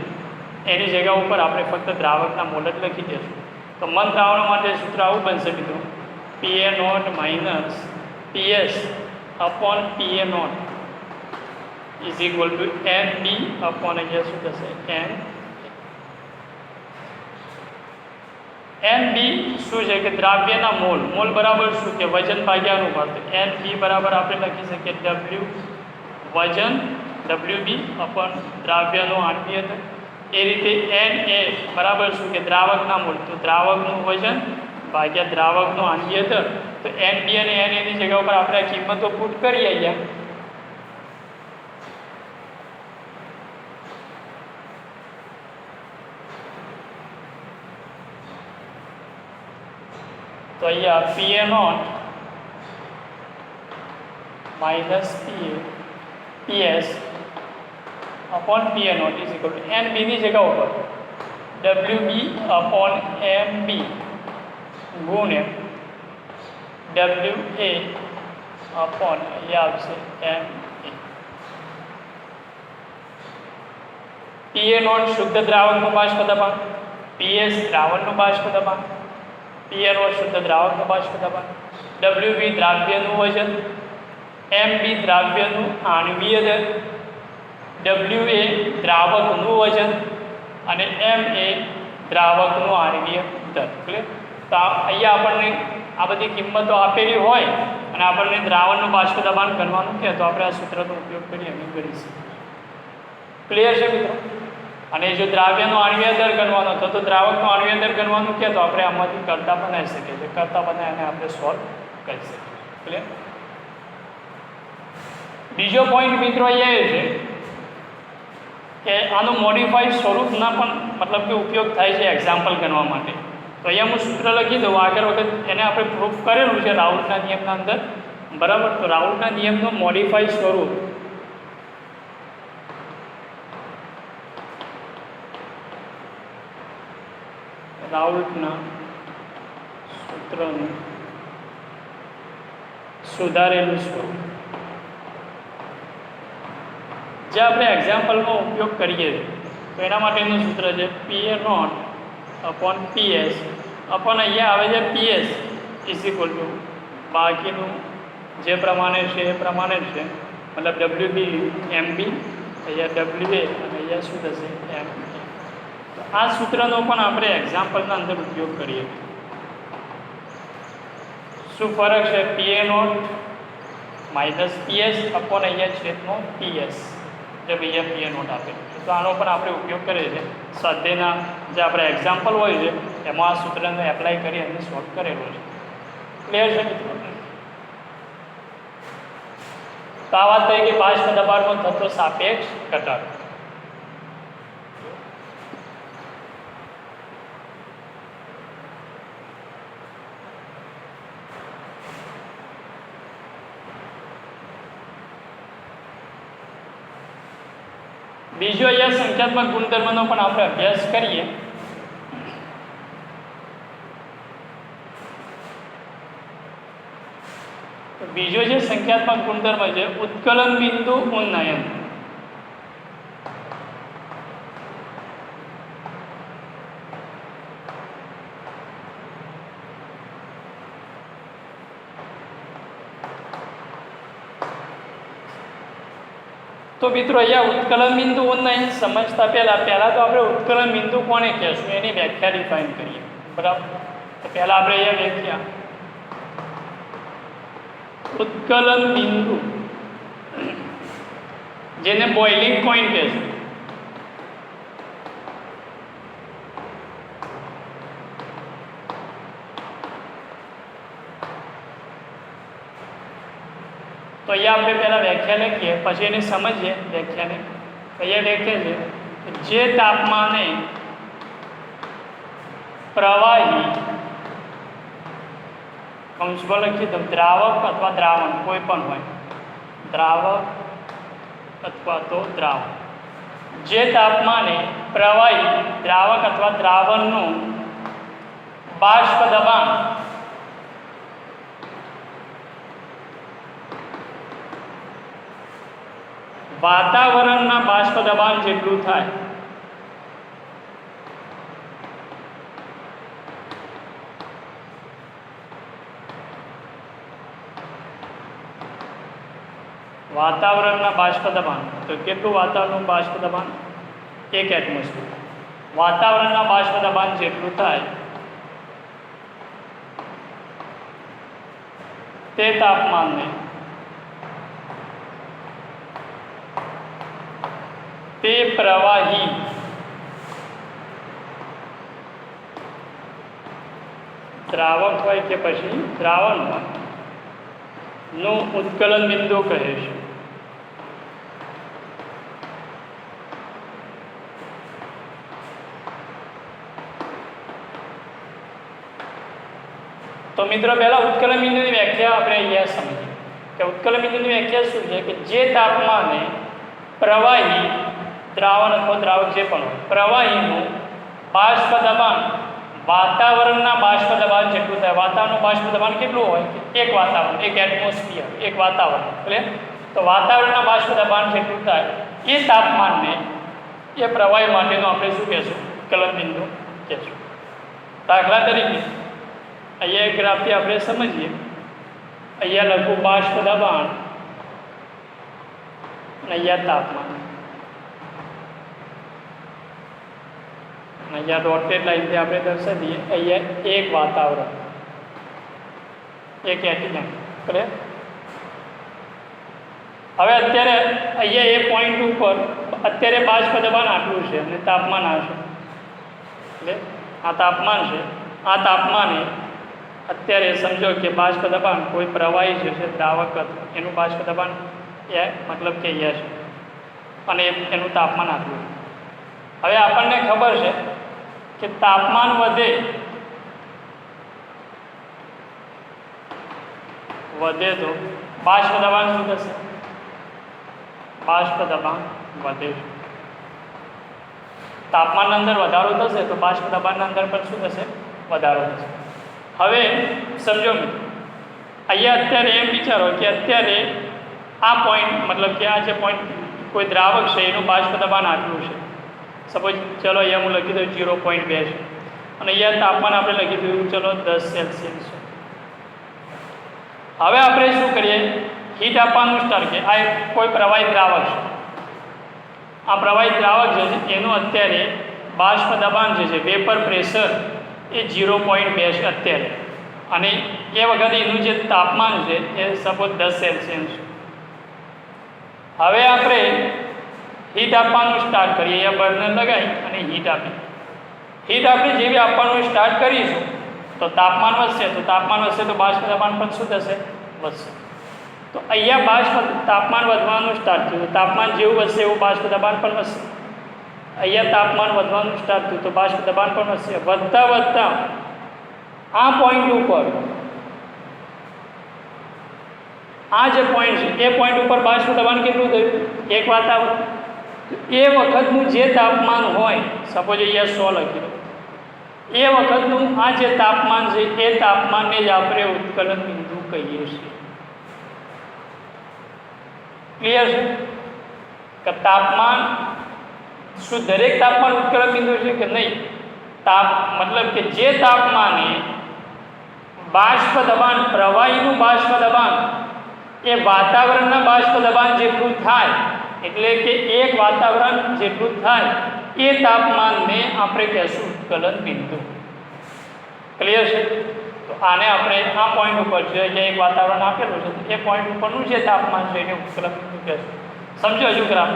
એની જગ્યા ઉપર આપણે ફક્ત દ્રાવકના મોલ જ લખી દઈશું. તો મન દ્રાવણો માટે સૂત્ર આવું બનશે મિત્રો, P A not minus P S upon P A not is equal to N B upon અહીંયા શું થશે? એન બી શું છે કે દ્રાવ્યના મોલ. મોલ બરાબર શું કે વજન ભાગ્યા અનુપાત. એન બી બરાબર આપણે લખી શકીએ ડબલ્યુ વજન ડબલ્યુ બી અપોન દ્રાવ્યનો આણ્વીય દળ. એ રીતે એન એ બરાબર શું કે દ્રાવકના મોલ, તો દ્રાવકનું વજન ભાગ્યા દ્રાવકનો આણ્વીય દળ. તો એન બી અને એન એની જગ્યા ઉપર આપણે કિંમતો પુટ કરીએ અહીંયા. તો અહીંયા P A not minus P S upon P A not is equal to N બીની જગ્યા ઉપર ડબલ્યુ બી અપોન એમ બી ગુણ્યા ડબલ્યુ એ અપોન અહીંયા આવશે એમ એ. પીએ નોટ શુદ્ધ દ્રાવકનું બાષ્પ દબાણ, પીએસ દ્રાવણનું બાષ્પ દબાણ, પીએ નોટ શુદ્ધ દ્રાવકનું બાષ્પ દબાણ, ડબલ્યુ બી દ્રાવ્યનું વજન, એમ બી દ્રાવ્યનું આણ્વીય દળ, ડબલ્યુ એ દ્રાવકનું વજન અને એમ એ દ્રાવકનું આણ્વીય દળ. ક્લિયર? તો અહીંયા આપણને આ બધી કિંમતો આપેલી હોય અને આપણને દ્રાવણનું બાષ્પ દબાણ કરવાનું કહે તો આપણે આ સૂત્રનો ઉપયોગ કરી અમે કરીશું. ક્લિયર છે મિત્રો? અને જો દ્રાવ્યનો આણ્વીય દર ગણવાનો તો દ્રાવકનો આણ્વીય દર ગણવાનું કહે તો આપણે આમાંથી કરતા બનાવી શકીએ છીએ. કરતા બનાવીને આપણે સોલ્વ કરી શકીએ. ક્લિયર? બીજો પોઈન્ટ મિત્રો અહીંયા એ છે કે આનું મોડિફાઈડ સ્વરૂપના પણ મતલબ કે ઉપયોગ થાય છે એક્ઝામ્પલ ગણવા માટે. તો અહીંયા હું સૂત્ર લખી દઉં. આગળ વખત એને આપણે પ્રૂફ કરેલું છે રાઉલ્ટના નિયમના અંદર, બરાબર? તો રાઉલ્ટના નિયમનું મોડિફાઈડ સ્વરૂપ રાઉલ્ટના સૂત્રનું સુધારેલું સ્વરૂપ જે આપણે એક્ઝામ્પલમાં ઉપયોગ કરીએ છીએ તો એના માટેનું સૂત્ર છે પીએ નોટ અપોન પીએસ અપોન અહીંયા આવે છે પીએસ ઇઝ ઇક્વલ ટુ બાકીનું જે પ્રમાણે છે એ પ્રમાણે જ છે, મતલબ ડબલ્યુ બી એમ બી, અહીંયા ડબલ્યુ એ અને અહીંયા શું થશે એમ. તો આ સૂત્રનો પણ આપણે એક્ઝામ્પલના અંદર ઉપયોગ કરીએ. શું ફરક છે? પીએ નોટ માઇનસ પીએસ અપોન અહીંયા છેદનો પીએસ, જે અહીંયા પીએ નોટ આપે. તો આનો પણ આપણે ઉપયોગ કરીએ છીએ સ્વાધ્યાયના જે આપણે એક્ઝામ્પલ હોય છે એમાં આ સૂત્રને એપ્લાય કરી અને સોલ્વ કરેલો છે. ક્લિયર છે મિત્રો? તો આ વાત થઈ કે બાષ્પ દબાણનો થતો સાપેક્ષ ઘટાડો. બીજો અહીંયા સંખ્યાત્મક ગુણધર્મનો પણ આપણે અભ્યાસ કરીએ. બીજો જે સંખ્યાત્મક ગુણધર્મ છે ઉત્કલન બિંદુ ઉન્નયન. તો મિત્રો અહીંયા ઉત્કલન બિંદુ ઉન્નયન સમજતા પહેલા તો આપણે ઉત્કલન બિંદુ કોને કહેશું એની વ્યાખ્યા ડિફાઇન કરીએ. બરાબર? તો પહેલા આપણે અહીંયા વ્યાખ્યા ઉત્કલન બિંદુ જેને બોઇલિંગ પોઈન્ટ કહેશું. તો અહીંયા આપણે પહેલાં વ્યાખ્યા લખીએ, પછી એને સમજીએ વ્યાખ્યાને. અહીંયા વ્યાખ્યા છે કે જે તાપમાને પ્રવાહી કૌંસમાં લખીએ તો દ્રાવક અથવા દ્રાવણ કોઈ પણ હોય, દ્રાવક અથવા તો દ્રાવણ, જે તાપમાને પ્રવાહી દ્રાવક અથવા દ્રાવણનું બાષ્પ દબાણ વાતાવરણના બાષ્પ દબાણ જેટલું થાય, વાતાવરણના બાષ્પ દબાણ, તો કેટલું વાતાવરણનું બાષ્પ દબાણ? 1 એટમોસ્ફિયર. વાતાવરણના બાષ્પ દબાણ જેટલું થાય તે તાપમાનને તે પ્રવાહી દ્રાવક હોય કે પછી દ્રાવણ હોય નું ઉત્કલન બિંદુ કહે છે. તો મિત્રો પહેલા ઉત્કલન બિંદુની વ્યાખ્યા આપણે અહીંયા સમજીએ કે ઉત્કલન બિંદુની વ્યાખ્યા શું છે કે જે તાપમાને પ્રવાહી દ્રાવણ અથવા દ્રાવક જે પણ હોય પ્રવાહીનું બાષ્પ દબાણ વાતાવરણના બાષ્પ દબાણ જેટલું થાય. વાતાવરણનું બાષ્પ દબાણ કેટલું હોય કે એક વાતાવરણ, એક એટમોસ્ફિયર, એક વાતાવરણ, એટલે તો વાતાવરણના બાષ્પ દબાણ જેટલું થાય એ તાપમાનને એ પ્રવાહી માટેનું આપણે શું કહેશું? ઉત્કલન બિંદુ કહેશું. દાખલા તરીકે અહીંયા એક ગ્રાફથી આપણે સમજીએ. અહીંયા લખું બાષ્પ દબાણ અને અહીંયા તાપમાન, અહીંયા ડોટેડ લાઈનથી આપણે દર્શાવીએ. અહીંયા એક વાતાવરણ, એક એટીએમ. બરાબર. હવે અત્યારે અહીંયા એ પોઈન્ટ ઉપર અત્યારે બાષ્પ દબાણ આટલું છે અને તાપમાન આ છે, એટલે આ તાપમાન છે. આ તાપમાને અત્યારે સમજો કે બાષ્પ દબાણ કોઈ પ્રવાહી છે દ્રાવક એનું બાષ્પ દબાણ એ મતલબ કે અહીંયા છે અને એનું તાપમાન આટલું. હવે આપણને ખબર છે કે તાપમાન વધે તો બાષ્પ દબાણ શું થશે? બાષ્પ દબાણ વધે. તાપમાનના અંદર વધારો થશે તો બાષ્પ દબાણના અંદર પણ શું થશે? વધારો થશે. હવે સમજો મિત્રો, અહીંયા અત્યારે એમ વિચારો કે અત્યારે આ પોઈન્ટ મતલબ કે આ જે પોઈન્ટ કોઈ દ્રાવક છે એનું બાષ્પ દબાણ આટલું છે. સપોઝ ચલો અહીંયા હું લખી દઉં 0.2 છે અને અહીંયા તાપમાન આપણે લખી દઉં ચલો 10 સેલ્સિયસ છે. હવે આપણે શું કરીએ? હીટ આપવાનું સ્ટાર્ટ કરીએ. આ કોઈ પ્રવાહી દ્રાવક છે. આ પ્રવાહી દ્રાવક છે એનું અત્યારે બાષ્પ દબાણ જે છે વેપર પ્રેશર એ 0.2 છે અત્યારે, અને એ વખતે એનું જે તાપમાન છે એ સપોઝ 10 સેલ્સિયસ છે. હવે આપણે હીટ આપવાનું સ્ટાર્ટ કરીએ. અહીંયા બર્નર લગાવી અને હીટ આપી. હીટ આપણે જેવી આપવાનું સ્ટાર્ટ કરીશું તો તાપમાન વધશે, તો તાપમાન વધશે તો બાષ્પ દબાણ પણ શું થશે? વધશે. તો અહીંયા બાષ્પ તાપમાન વધવાનું સ્ટાર્ટ થયું, તાપમાન જેવું વધશે એવું બાષ્પ દબાણ પણ વધશે. અહીંયા તાપમાન વધવાનું સ્ટાર્ટ થયું તો બાષ્પ દબાણ પણ વધશે. વધતા વધતા આ પોઈન્ટ ઉપર, આ જે પોઈન્ટ છે એ પોઈન્ટ ઉપર બાષ્પ દબાણ કેટલું થયું? એક વાતાવરણ. એ વખતનું જે તાપમાન હોય, સપોઝ અહીંયા 100 લખી દો, એ વખતનું આ જે તાપમાન છે એ તાપમાનને જ આપણે ઉત્કલન બિંદુ કહીએ છીએ. ક્લિયર છે કે તાપમાન શું દરેક તાપમાન ઉત્કલન બિંદુ છે કે નહીં? મતલબ કે જે તાપમાને બાષ્પ દબાણ પ્રવાહીનું બાષ્પ દબાણ એ વાતાવરણના બાષ્પ દબાણ જેટલું થાય, એટલે કે એક વાતાવરણ જેટલું થાય એ તાપમાનને આપણે કહેશું ઉત્કલન બિંદુ. ક્લિયર છે? તો આને આપણે આ પોઈન્ટ ઉપર છે અહીંયા એક વાતાવરણ આપેલું છે, એ પોઈન્ટ ઉપરનું જે તાપમાન છે એને ઉત્કલન બિંદુ કહેશું. સમજો હજુ ગ્રાફ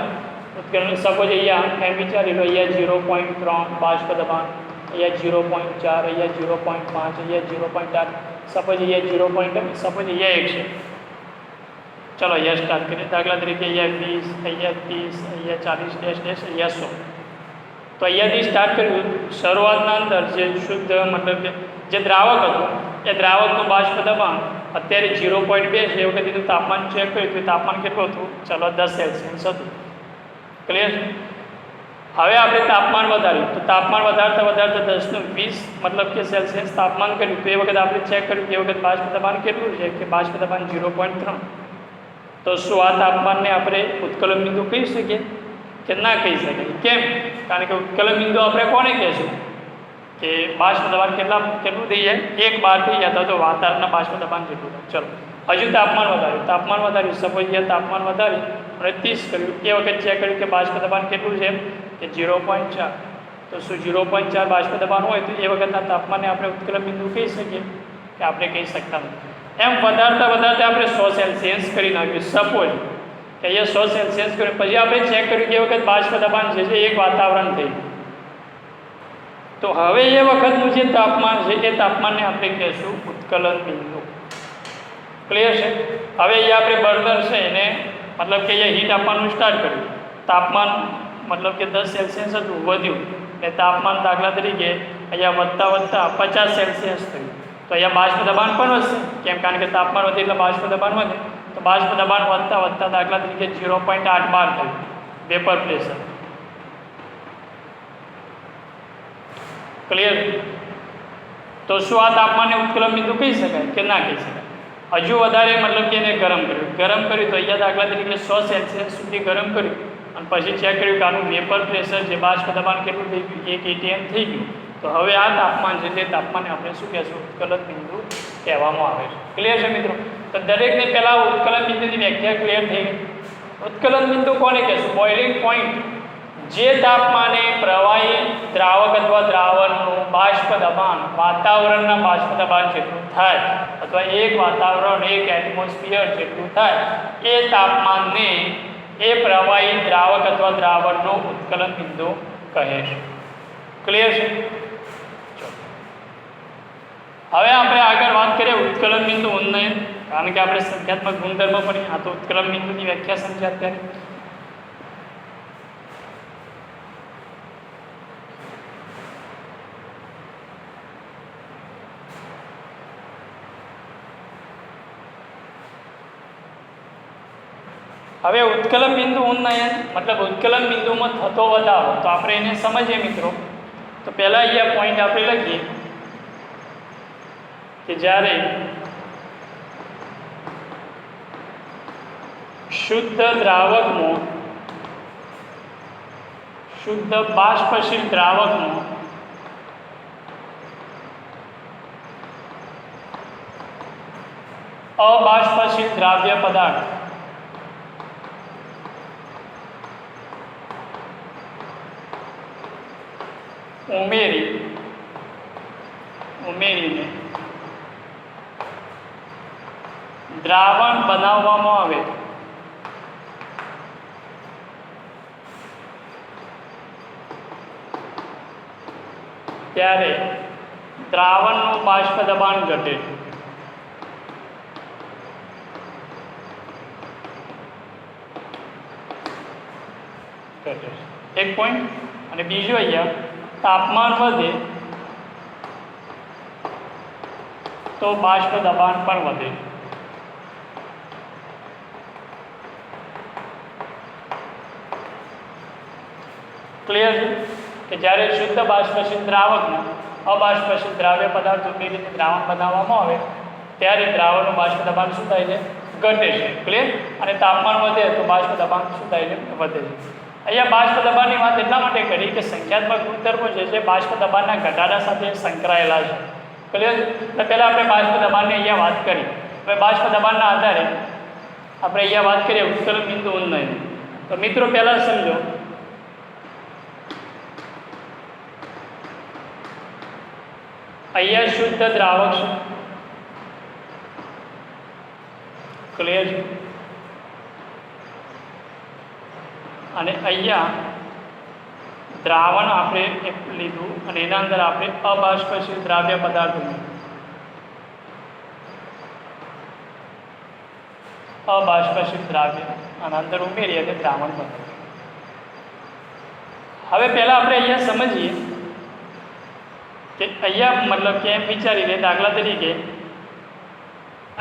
ઉત્કલન. સપોઝ અહીંયા એમ વિચારી લો, અહીંયા 0.3 બાષ્પ દબાણ, અહીંયા 0.4, અહીંયા 0.5, અહીંયા 0.8, સપોઝ અહીંયા 0. સપોઝ અહીંયા 1 છે. ચલો અહીંયા સ્ટાર્ટ કરીએ. દાખલા તરીકે અહીંયા 20, અહીંયા 30, અહીંયા 40 ડેશ ડેશ, અહીંયા 100. તો અહીંયાથી સ્ટાર્ટ કર્યું. શરૂઆતના અંદર જે શુદ્ધ મતલબ કે જે દ્રાવક હતું એ દ્રાવકનું બાષ્પ દબાણ અત્યારે 0.2 છે. એ વખતે એનું તાપમાન ચેક કર્યું તો તાપમાન કેટલું હતું? ચલો 10 સેલ્સિયસ હતું. ક્લિયર? હવે આપણે તાપમાન વધાર્યું તો તાપમાન વધારતા વધારતા 10 નું 20 મતલબ કે સેલ્સિયસ તાપમાન કર્યું. તો એ વખતે આપણે ચેક કર્યું કે એ વખતે બાષ્પ દબાણ કેટલું છે? કે બાષ્પ દબાણ 0.3. તો શું આ તાપમાનને આપણે ઉત્કલન બિંદુ કહી શકીએ કે ના કહી શકીએ? કેમ? કારણ કે ઉત્કલન બિંદુ આપણે કોને કહેશું? કે બાષ્પ દબાણ કેટલું થઈ જાય? 1 bar થઈ જાય અથવા તો વાતાવરણના બાષ્પ દબાણ જેટલું. ચલો હજુ તાપમાન વધાર્યું. સપોઝ અહીંયા તાપમાન વધારી અને 30 કર્યું. એ વખત ચેક કર્યું કે બાષ્પ દબાણ કેટલું છે? કે 0.4. તો શું 0.4 બાષ્પ દબાણ હોય તો એ વખતના તાપમાનને આપણે ઉત્કલન બિંદુ કહી શકીએ કે આપણે કહી શકતા નથી. એમ વધારતા આપણે 100 સેલ્સિયસ કરી નાખ્યું. સપોઝ કે અહીંયા 100 સેલ્સિયસ કર્યું. પછી આપણે ચેક કર્યું કે એ વખત બાષ્પ દબાણ છે જે 1 વાતાવરણ થઈ. તો હવે એ વખતનું જે તાપમાન છે એ તાપમાનને આપણે કહેશું ઉત્કલન બિંદુ. ક્લિયર છે? હવે અહીંયા આપણે બર્નર છે એને મતલબ કે અહીંયા હીટ આપવાનું સ્ટાર્ટ કર્યું. તાપમાન મતલબ કે 10 સેલ્સિયસ હતું, વધ્યું એટલે તાપમાન દાખલા તરીકે અહીંયા વધતા 50 સેલ્સિયસ થયું. તો અહીંયા બાષ્પ દબાણ પણ વધશે. કેમ? કારણ કે તાપમાન વધે એટલે બાષ્પ દબાણ વધે. તો બાષ્પ દબાણ વધતા દાખલા તરીકે 0.8 bar થયું વેપર પ્રેશર. ક્લિયર? તો શું આ તાપમાનને ઉત્કલન બિંદુ કહી શકાય કે ના કહી શકાય? હજુ વધારે મતલબ કે એને ગરમ કર્યું તો અહીંયા દાખલા તરીકે 100 સેલ્સિયસ સુધી ગરમ કર્યું અને પછી ચેક કર્યું કે આનું વેપર પ્રેશર જે બાષ્પ દબાણ કેટલું થઈ ગયું? 1 atm થઈ ગયું. તો હવે આ તાપમાન છે તે તાપમાનને આપણે શું કહેશું? ઉત્કલન બિંદુ કહેવામાં આવે છે. ક્લિયર છે મિત્રો? તો દરેકને પહેલાં ઉત્કલન બિંદુની વ્યાખ્યા ક્લિયર થઈ ગઈ. ઉત્કલન બિંદુ કોને કહેશું? Boiling point. જે તાપમાને પ્રવાહી દ્રાવક અથવા દ્રાવણનું બાષ્પ દબાણ વાતાવરણના બાષ્પ દબાણ જેટલું થાય અથવા એક વાતાવરણ 1 એટમોસ્ફિયર જેટલું થાય એ તાપમાનને એ પ્રવાહી દ્રાવક અથવા દ્રાવણનો ઉત્કલન બિંદુ કહે છે. ક્લિયર છે? હવે આપણે આગળ વાત કરીએ ઉત્કલન બિંદુ ઉન્નયન. કારણ કે આપણે સંખ્યાત્મક ગુણધર્મ પણ આ તો ઉત્કલન બિંદુની વ્યાખ્યા સમજ્યા અત્યારે. હવે ઉત્કલન બિંદુ ઉન્નયન મતલબ ઉત્કલન બિંદુમાં થતો વધારો. તો આપણે એને સમજીએ મિત્રો. તો પહેલાં અહીંયા પોઈન્ટ આપણે લખીએ કે જ્યારે શુદ્ધ દ્રાવકમાં શુદ્ધ બાષ્પશીલ દ્રાવકમાં અબાષ્પશીલ દ્રાવ્ય પદાર્થ ઉમેરીને દ્રાવણ બનાવવામાં આવે ત્યારે દ્રાવણનું બાષ્પ દબાણ ઘટે. એક પોઈન્ટ. અને બીજું અહીંયા તાપમાન વધે તો બાષ્પ દબાણ પણ વધે. ક્લિયર છે? કે જ્યારે શુદ્ધ બાષ્પશીલ દ્રાવકમાં અબાષ્પશીલ દ્રાવ્ય પદાર્થ ઉમેરીને દ્રાવણ બનાવવામાં આવે ત્યારે દ્રાવણનું બાષ્પ દબાણ શું થાય છે? ઘટે છે. ક્લિયર? અને તાપમાન વધે તો બાષ્પ દબાણ શું થાય છે? વધે છે. અહીંયા બાષ્પ દબાણની વાત એટલા માટે કરી કે સંખ્યાત્મક ગુણધર્મો જે છે બાષ્પ દબાણના ઘટાડા સાથે સંકળાયેલા છે. ક્લિયર? તો પહેલાં આપણે બાષ્પ દબાણની અહીંયા વાત કરી. હવે બાષ્પ દબાણના આધારે આપણે અહીંયા વાત કરીએ ઉત્કલન બિંદુ ઉન્નયન. તો મિત્રો પહેલાં સમજો અહીંયા શુદ્ધ દ્રાવક છે. ક્લિયર છે? અને અહીંયા દ્રાવણ આપણે લીધું અને એના અંદર આપણે અબાષ્પશીલ દ્રાવ્ય પદાર્થ ઉમેર્યું. અબાષ્પશીલ દ્રાવ્ય આના અંદર ઉમેરી અને દ્રાવણ બને. હવે પહેલાં આપણે અહીંયા સમજીએ કે અહીંયા મતલબ કે એમ વિચારી લે, દાખલા તરીકે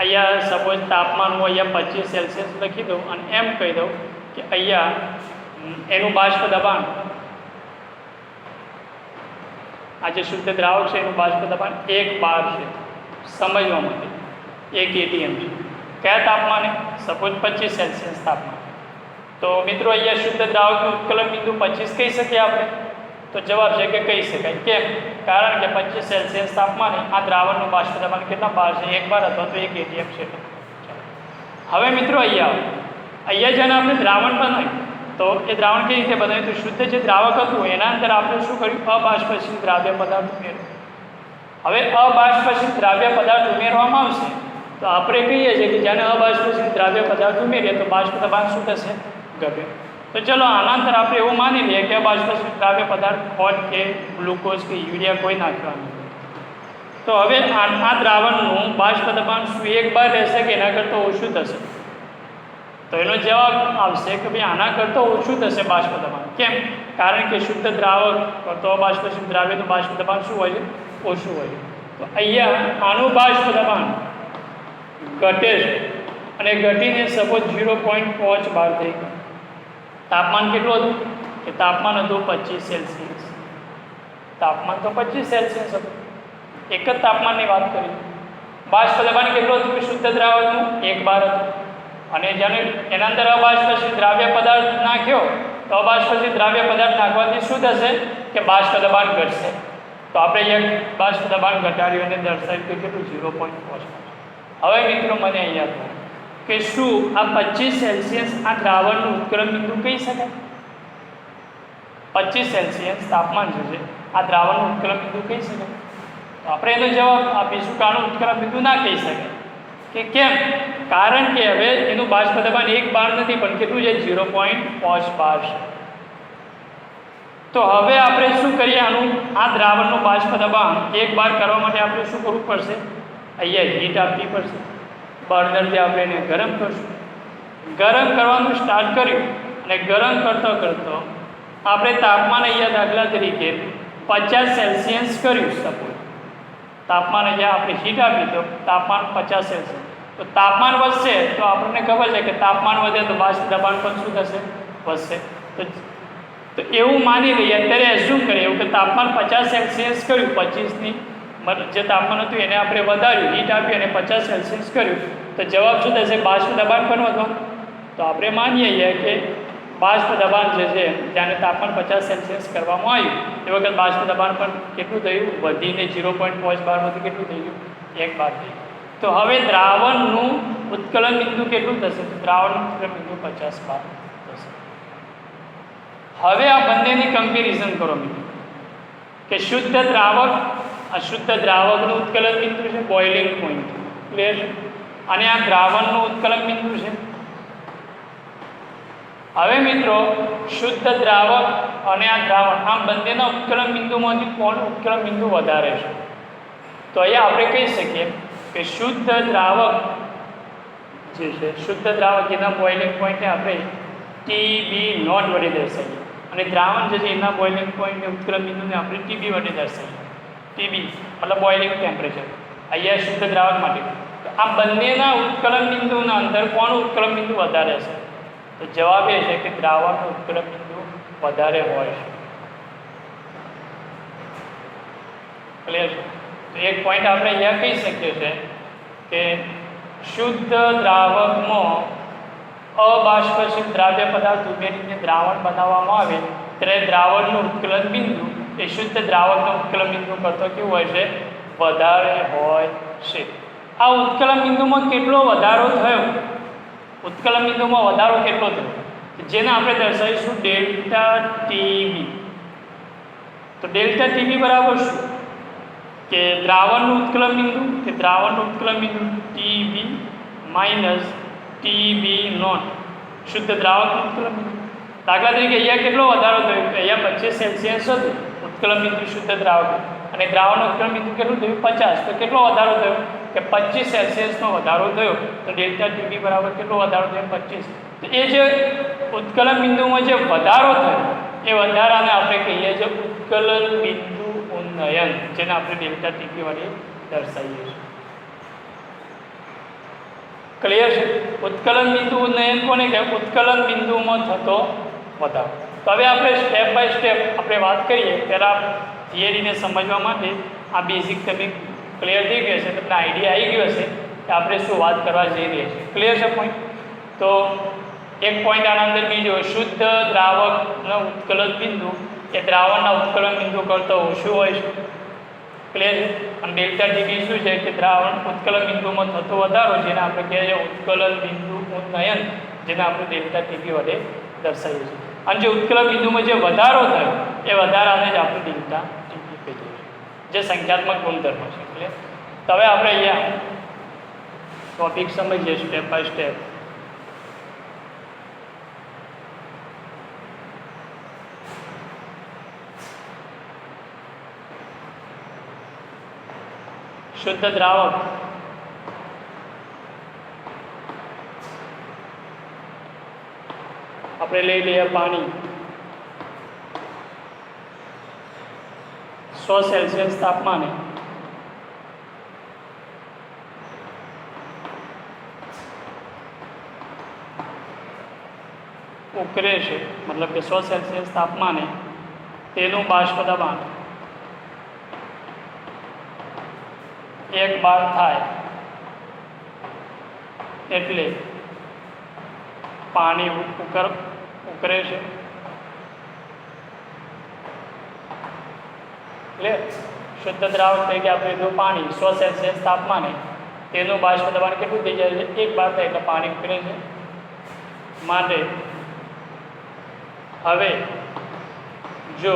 અહીંયા સપોઝ તાપમાન હું અહીંયા 25 સેલ્સિયસ લખી દઉં અને એમ કહી દઉં કે અહીંયા એનું બાષ્પ દબાણ, આ જે શુદ્ધ દ્રાવક છે એનું બાષ્પ દબાણ 1 બાર છે. સમજવા માટે 1 atm છે. કયા તાપમાને? સપોઝ 25 સેલ્સિયસ તાપમાન. તો મિત્રો અહીંયા શુદ્ધ દ્રાવકનું ઉત્કલન બિંદુ 25 કહી શકીએ આપણે? તો જવાબ છે કે કહી શકાય. કેમ? કારણ કે 25 સેલ્સિયસ તાપમાને આ દ્રાવણનું બાષ્પ દબાણ કેટલા બાર છે? 1 બાર અથવા તો 1 atm છે. હવે મિત્રો અહીંયા જેને આપણે દ્રાવણ બનાવ્યું, તો એ દ્રાવણ કઈ રીતે બનાવ્યું? તો શુદ્ધ જે દ્રાવક હતું એના અંદર આપણે શું કર્યું? અબાષ્પશીલ દ્રાવ્ય પદાર્થ ઉમેર્યો. હવે અબાષ્પશીલ દ્રાવ્ય પદાર્થ ઉમેરવામાં આવશે તો આપણે કહીએ છીએ કે જ્યારે અબાષ્પશીલ દ્રાવ્ય પદાર્થ ઉમેરીએ તો બાષ્પ દબાણ શું થશે? ઘટે. તો ચલો આના અંદર આપણે એવું માની લઈએ કે અબાષ્પશીલ દ્રાવ્ય પદાર્થ ખોટ કે ગ્લુકોઝ કે યુરિયા કોઈ નાખવાનું. તો હવે આ દ્રાવણનું બાષ્પ દબાણ શું 1 બાર રહેશે કે એના કરતાં ઓછું થશે? તો એનો જવાબ આવશે કે ભાઈ આના કરતાં ઓછું થશે બાષ્પ દબાણ. કેમ? કારણ કે શુદ્ધ દ્રાવક કરતો અબાષ્પશીલ દ્રાવ્યનું બાષ્પ દબાણ શું હોય છે? ઓછું હોય. તો અહીંયા આનું બાષ્પ દબાણ ઘટે છે અને ઘટીને સપોઝ 0.5 બાર થઈ ગયું. તાપમાન કેટલું હતું? કે તાપમાન હતું 25 સેલ્સિયસ. તાપમાન તો 25 સેલ્સિયસ હતું. એક જ તાપમાનની વાત કરી. બાષ્પ દબાણ કેટલું હતું? શુદ્ધ દ્રાવકનું 1 બાર હતું. અને જ્યારે એના અંદર અબાષ્પશીલ દ્રાવ્ય પદાર્થ નાખ્યો તો અબાષ્પશીલ દ્રાવ્ય પદાર્થ નાખવાથી શું થશે? કે બાષ્પ દબાણ ઘટશે. તો આપણે અહીંયા બાષ્પ દબાણ ઘટાડ્યું અને દર્શાવ્યું કે કેટલું? 0.5. હવે મિત્રો મને અહીંયા કહો કે શું આ 25 સેલ્સિયસ આ દ્રાવણનું ઉત્કલન બિંદુ કહી શકાય? 25 સેલ્સિયસ તાપમાન છે આ દ્રાવણનું ઉત્કલન બિંદુ કહી શકાય? તો આપણે એનો જવાબ આપીશું કે આનું ઉત્કલન બિંદુ ના કહી શકાય. કે કેમ? કારણ કે હવે એનું બાષ્પ દબાણ 1 બાર નથી પણ કેટલું છે? 0.5 બાર છે. તો હવે આપણે શું કરીએ? આ દ્રાવણનું બાષ્પ દબાણ 1 બાર કરવા માટે આપણે શું કરવું પડશે? અહીંયા હીટ આપવી પડશે. બર્નરથી આપણે એને ગરમ કરશું. ગરમ કરવાનું સ્ટાર્ટ કર્યું અને ગરમ કરતો આપણે તાપમાન અહીંયા દાખલા તરીકે 50 સેલ્સિયસ કર્યું. સપોઝ તાપમાન અહીંયા આપણે હીટ આપી તો તાપમાન 50 સેલ્સિયસ. તો તાપમાન વધશે તો આપણને ખબર છે કે તાપમાન વધે તો બાષ્પ દબાણ પણ શું થશે? વધશે. તો એવું માની લઈએ, અત્યારે એઝ્યુમ કરીએ એવું કે તાપમાન 50 સેલ્સિયસ કર્યું, 25ની જે તાપમાન હતું એને આપણે વધાર્યું, હીટ આપી અને 50 સેલ્સિયસ કર્યું, તો જવાબ શું થશે? બાષ્પ દબાણ પણ વધવાનું. તો આપણે માનીએ કે બાષ્પ દબાણ જે છે જ્યારે તાપમાન 50 સેલ્સિયસ કરવામાં આવ્યું એ વખત બાષ્પ દબાણ પણ કેટલું થયું? વધીને 0.5 બારમાંથી કેટલું થઈ ગયું? 1 બાર થઈ ગયું. તો હવે દ્રાવણનું ઉત્કલન બિંદુ કેટલું થશે? તો દ્રાવણનું ઉત્કલન બિંદુ 50 બાર થશે. હવે આ બંનેની કમ્પેરિઝન કરો મિત્રો કે શુદ્ધ દ્રાવક, અશુદ્ધ દ્રાવકનું ઉત્કલન બિંદુ છે બોઇલિંગ પોઈન્ટ. ક્લિયર છે? અને આ દ્રાવણનું ઉત્કલન બિંદુ છે. હવે મિત્રો શુદ્ધ દ્રાવક અને આ દ્રાવણ આ બંનેના ઉત્કલન બિંદુમાંથી કોનું ઉત્કલન બિંદુ વધારે છે? તો અહીંયા આપણે કહી શકીએ કે શુદ્ધ દ્રાવક જે છે, શુદ્ધ દ્રાવક એના બોઇલિંગ પોઈન્ટને આપણે TB નોટ વડે દર્શાવીએ અને દ્રાવણ જે છે એના બોઇલિંગ પોઈન્ટને ઉત્કલન બિંદુને આપણે TB વડે દર્શાવીએ. TB મતલબ બોઇલિંગ ટેમ્પરેચર અહીંયા શુદ્ધ દ્રાવક માટે. તો આ બંનેના ઉત્કલન બિંદુના અંદર કોનું ઉત્કલન બિંદુ વધારે છે? તો જવાબ એ છે કે દ્રાવકનું ઉત્કલન બિંદુ વધારે હોય છે. ક્લિયર છે? તો એક પોઈન્ટ આપણે અહીંયા કહી શકીએ છીએ કે શુદ્ધ દ્રાવકમાં અબાષ્પશીલ દ્રાવ્ય પદાર્થ ઉમેરીને દ્રાવણ બનાવવામાં આવે ત્યારે દ્રાવણનું ઉત્કલન બિંદુ એ શુદ્ધ દ્રાવકનું ઉત્કલન બિંદુ કરતો કેવું હોય છે? વધારે હોય છે. આ ઉત્કલન બિંદુમાં કેટલો વધારો થયો? ઉત્કલન બિંદુમાં વધારો કેટલો થયો? જેને આપણે દર્શાવીશું ડેલ્ટા ટીબી. તો ડેલ્ટા ટીબી બરાબર શું? કે દ્રાવણનું ઉત્કલન બિંદુ કે દ્રાવણનું ઉત્કલન બિંદુ TB માઇનસ TB નોટ શુદ્ધ દ્રાવકનું ઉત્કલન બિંદુ. દાખલા તરીકે અહીંયા કેટલો વધારો થયો? અહીંયા 25 સેલ્સિયસ હતું ઉત્કલન બિંદુ શુદ્ધ દ્રાવક અને દ્રાવણનું ઉત્કલન બિંદુ કેટલું થયું? 50. તો કેટલો વધારો થયો? કે 25 સેલ્સિયસનો વધારો થયો તો ડેલ્ટા ટીબી બરાબર કેટલો વધારો થયો? 25. તો એ જે ઉત્કલન બિંદુમાં જે વધારો થયો એ વધારાને આપણે કહીએ છીએ ઉત્કલન બિંદુ ઉન્નયન, જેને આપણે ડેલ્ટા ટીબી વડે દર્શાવીએ છીએ. ક્લિયર છે? ઉત્કલન બિંદુ ઉન્નયન કોને કહેવાય? ઉત્કલન બિંદુમાં થતો વધારો. તો હવે આપણે સ્ટેપ બાય સ્ટેપ આપણે વાત કરીએ. પહેલાં થિયરીને સમજવા માટે આ બેઝિક તમે ક્લિયર થઈ ગયો છે, તમને આઈડિયા આવી ગયો હશે કે આપણે શું વાત કરવા જઈ રહ્યા છીએ. ક્લિયર છે પોઈન્ટ? તો એક પોઈન્ટ આના અંદર બીજો, શુદ્ધ દ્રાવકનો ઉત્કલન બિંદુ એ દ્રાવણના ઉત્કલન બિંદુ કરતાં ઓછું હોય છે. ક્લિયર છે? અને ડેલ્ટા ટીબી શું છે કે દ્રાવણ ઉત્કલન બિંદુમાં થતો વધારો, જેને આપણે કહીએ છીએ ઉત્કલન બિંદુ ઉન્નયન, જેને આપણે ડેલ્ટા ટીબી વડે દર્શાવીએ છીએ. અને જે ઉત્કલન બિંદુમાં જે વધારો થયો એ વધારાને જ આપણે ડેલ્ટા ટીબી કહીએ છીએ, જે સંખ્યાત્મક ગુણધર્મ છે. ક્લિયર? તો હવે આપણે અહીંયા ટોપિક સમજીએ સ્ટેપ બાય સ્ટેપ. શુદ્ધ દ્રાવક આપણે લઈ લઈએ પાણી. 100 સેલ્સિયસ તાપમાને ઉકળે છે, મતલબ કે 100 સેલ્સિયસ તાપમાને તેનું બાષ્પ દબાણ 1 બાર થાય એટલે પાણી ઉકળે છે. એટલે શુદ્ધ દ્રાવક તરીકે આપણે જો પાણી 100 સેલ્સિયસ તાપમાને તેનું બાષ્પ દબાણ કેટલું થઈ જાય છે? 1 બાર થાય એટલે પાણી ઉકળે છે. માટે હવે જો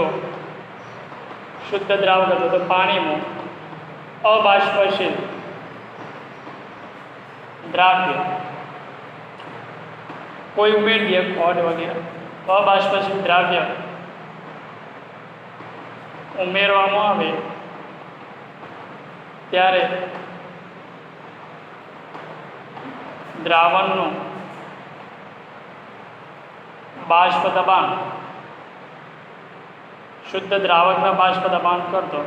શુદ્ધ દ્રાવક હતો તો પાણીમાં અબાષ્પશીલ દ્રાવ્ય કોઈ ઉમેરીએ, ખોટ વગેરે, અબાષ્પશીલ દ્રાવ્ય ઉમેરવામાં આવે ત્યારે દ્રાવણનું બાષ્પ દબાણ શુદ્ધ દ્રાવકના બાષ્પ દબાણ કરતો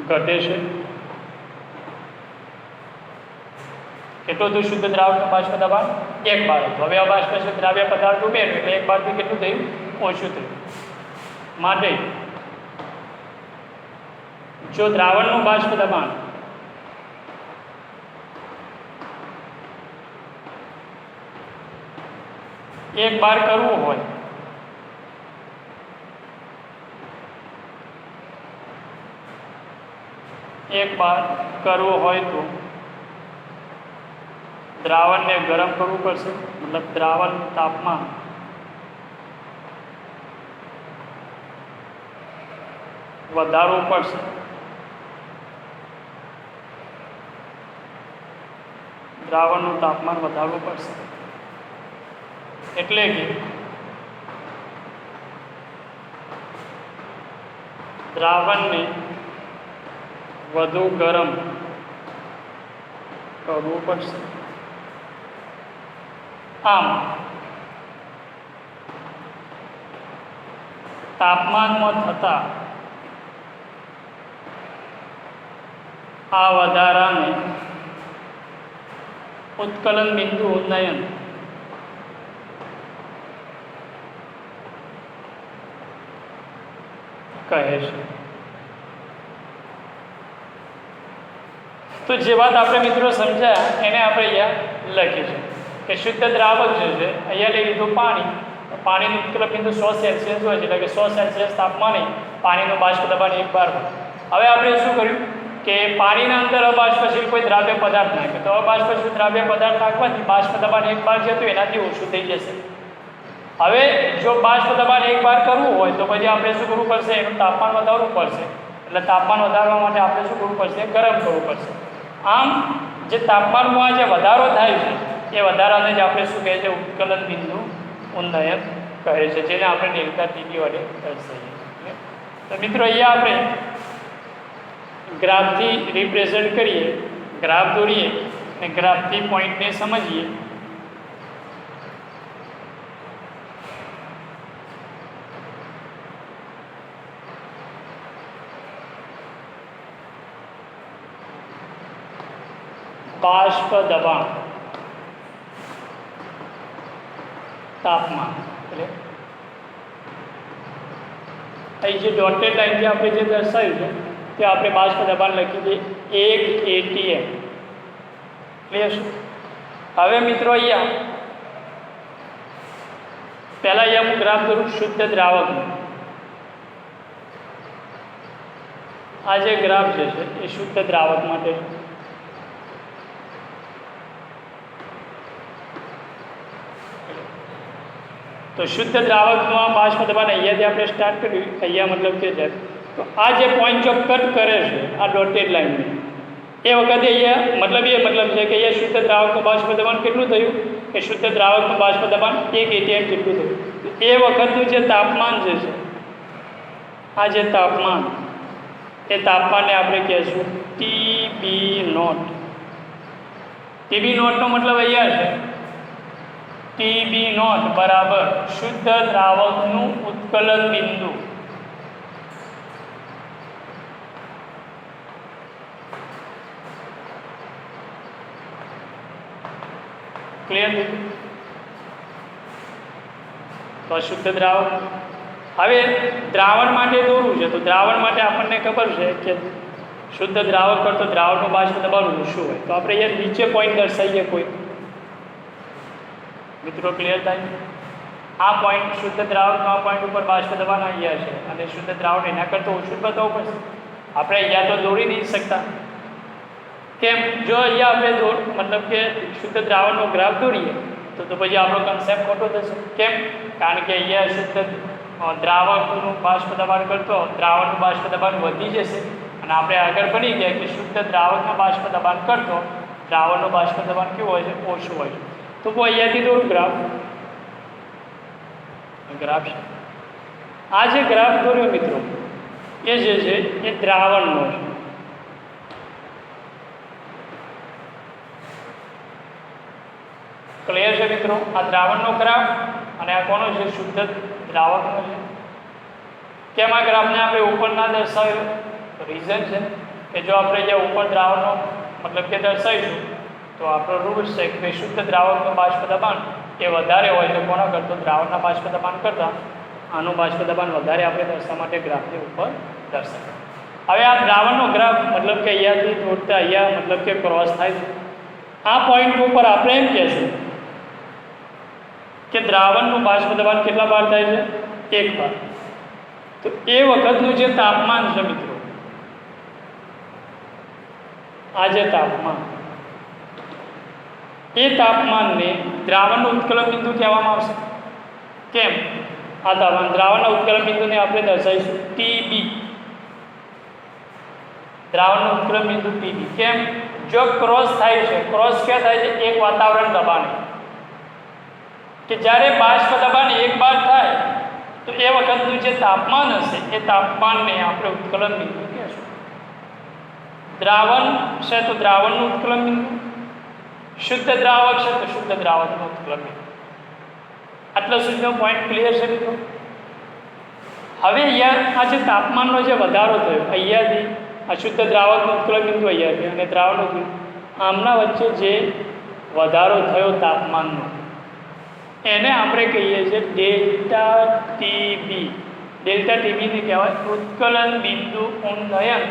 ઘટે છે. કેટલું હતું શુદ્ધ દ્રાવકનું બાષ્પ દબાણ? 1 બાર. હવે આ બાષ્પશીલ દ્રાવ્ય પદાર્થ ઉમેર્યું એટલે 1 બારથી કેટલું થયું? ઓછું થયું. માટે જો દ્રાવણનું બાષ્પ દબાણ એક બાર કરવું હોય તો દ્રાવણને ગરમ કરવું પડશે, મતલબ દ્રાવણનું તાપમાન વધારવું પડશે. દ્રાવણનું તાપમાન વધારવું પડશે એટલે કે દ્રાવણને વધુ ગરમ કરવું પડશે. આમ તાપમાનમાં થતા આ વધારાને ઉત્કલન બિંદુ ઉન્નયન કહે છે. તો જે વાત આપણે મિત્રો સમજ્યા એને આપણે અહીંયા લખીએ છીએ કે શુદ્ધ દ્રાવક જે છે, અહીંયા લઈ લીધું પાણી. પાણીનું ઉત્કલન બિંદુ 100 સેલ્સિયસ હોય છે, એટલે કે 100 સેલ્સિયસ તાપમાને પાણીનું બાષ્પ દબાણ 1 બાર હોય. હવે આપણે શું કર્યું કે પાણીના અંદર અબાષ્પશીલ કોઈ દ્રાવ્ય પદાર્થ નાખ્યો, તો અબાષ્પશીલ દ્રાવ્ય પદાર્થ નાખવાથી બાષ્પ દબાણ 1 બાર છે તો એનાથી ઓછું થઈ જશે. હવે જો બાષ્પ દબાણ 1 બાર કરવું હોય તો પછી આપણે શું કરવું પડશે? એનું તાપમાન વધારવું પડશે. એટલે તાપમાન વધારવા માટે આપણે શું કરવું પડશે? ગરમ કરવું પડશે. આમ જે તાપમાનમાં જે વધારો થાય છે એ વધારાને જ આપણે શું કહે છે? ઉત્કલન બિંદુ ઉન્નયન કહે છે, જેને આપણે ડેલ્ટા ટીબી વડે દર્શાવીએ છીએ. તો મિત્રો અહીંયા આપણે ગ્રાફથી રિપ્રેઝન્ટ કરીએ, ગ્રાફ દોરીએ અને ગ્રાફથી પોઈન્ટને સમજીએ. બાષ્પ દબાણ, તાપમાન, એટલે અહીં જે ડોટેડ લાઈનથી આપણે જે દર્શાવ્યું છે તે આપણે બાષ્પ દબાણ લખી દઈએ 1 atm. ક્લિયર છે? હવે મિત્રો અહીંયા પહેલાં અહીંયા હું ગ્રાફ દોરું શુદ્ધ દ્રાવકનું. આ જે ગ્રાફ જે છે એ શુદ્ધ દ્રાવક માટે છે. તો શુદ્ધ દ્રાવકનું આ બાષ્પ દબાણ અહીંયાથી આપણે સ્ટાર્ટ કર્યું, અહીંયા મતલબ કે છે તો આ જે પોઈન્ટ જો કટ કરે છે આ ડોટેડ લાઈનને, એ વખતે અહીંયા મતલબ છે કે અહીંયા શુદ્ધ દ્રાવકનું બાષ્પ દબાણ કેટલું થયું કે શુદ્ધ દ્રાવકનું બાષ્પ દબાણ 1 atm જેટલું થયું. તો એ વખતનું જે તાપમાન જે છે, આ જે તાપમાન, એ તાપમાનને આપણે કહીશું TB0. TB0નો મતલબ અહીંયા છે TB0 બરાબર શુદ્ધ દ્રાવકનું ઉત્કલન બિંદુ. ક્લિયર? તો શુદ્ધ દ્રાવક. હવે દ્રાવણ માટે દોરવું છે તો દ્રાવણ માટે આપણને ખબર છે કે શુદ્ધ દ્રાવક કરતો દ્રાવકનું બાષ્પ દબાણ શું હોય. તો આપણે અહીંયા નીચે પોઈન્ટ દર્શાવીએ કોઈ. મિત્રો ક્લિયર થાય? આ પોઈન્ટ શુદ્ધ દ્રાવકનો આ પોઈન્ટ ઉપર બાષ્પ દબાણ અહીંયા છે અને શુદ્ધ દ્રાવક એના કરતાં ઓછું બતાવવું પડશે. આપણે અહીંયા તો દોરી નહીં શકતા. કેમ? જો અહીંયા આપણે મતલબ કે શુદ્ધ દ્રાવણનો ગ્રાફ દોરીએ તો પછી આપણો કન્સેપ્ટ ખોટો થશે. કેમ? કારણ કે અહીંયા શુદ્ધ દ્રાવકનું બાષ્પ દબાણ કરતો દ્રાવકનું બાષ્પ દબાણ વધી જશે અને આપણે આગળ ભણી ગયા કે શુદ્ધ દ્રાવકનું બાષ્પ દબાણ કરતો દ્રાવકનું બાષ્પ દબાણ કેવું હોય છે? ઓછું હોય છે. તો હું અહીંયાથી દોરું ગ્રાફ. ગ્રાફ છે આ જે ગ્રાફ દોર્યો મિત્રો એ જે છે એ દ્રાવણનો છે. ક્લિયર છે મિત્રો? આ દ્રાવણનો ગ્રાફ અને આ કોનો છે? શુદ્ધ દ્રાવકનો છે. કેમ આ ગ્રાફને આપણે ઉપર ના દર્શાવ્યો? રીઝન છે કે જો આપણે જ્યાં ઉપર દ્રાવણનો મતલબ કે દર્શાવીશું તો આપણો રૂલ છે કે શુદ્ધ દ્રાવકનું બાષ્પ દબાણ એ વધારે હોય તો કોના કરતો? દ્રાવકના બાષ્પ દબાણ કરતાં આનું બાષ્પ દબાણ વધારે આપણે દર્શાવવા માટે ગ્રાફની ઉપર દર્શાવ્યું. હવે આ દ્રાવણનો ગ્રાફ મતલબ કે અહીંયાથી દોરતા અહીંયા મતલબ કે ક્રોસ થાય છે. આ પોઈન્ટ ઉપર આપણે એમ કહેશું કે દ્રાવણનું બાષ્પ દબાણ કેટલા બાર થાય છે? 1 બાર. તો એ વખતનું જે તાપમાન છે મિત્રો, આ જે તાપમાન, એ તાપમાનને દ્રાવણનું ઉત્કલન બિંદુ કહેવામાં આવશે. કેમ? આ તાપમાન દ્રાવણના ઉત્કલન બિંદુને આપણે દર્શાવીશું TB. દ્રાવણનું ઉત્કલન બિંદુ TB. કેમ? જો ક્રોસ થાય છે, ક્રોસ ક્યાં થાય છે? એક વાતાવરણ દબાણ, કે જ્યારે બાષ્પ દબાણ 1 બાર થાય તો એ વખતનું જે તાપમાન હશે એ તાપમાનને આપણે ઉત્કલન બિંદુ કહેશું. દ્રાવણ છે તો દ્રાવણનું ઉત્કલન બિંદુ, શુદ્ધ દ્રાવક છે તો શુદ્ધ દ્રાવકનું ઉત્કલન બિંદુ. આટલા સુધીનો પોઈન્ટ ક્લિયર છે મિત્રો? હવે અહીંયા આ જે તાપમાનનો જે વધારો થયો અહીંયાથી આ શુદ્ધ દ્રાવકનું ઉત્કલન બિંદુ અહીંયાથી અને દ્રાવણનું આમના વચ્ચે જે વધારો થયો તાપમાનનો એને આપણે કહીએ છીએ ડેલ્ટા ટીબી. ડેલ્ટા ટીબીને કહેવાય ઉત્કલન બિંદુ ઉન્નયન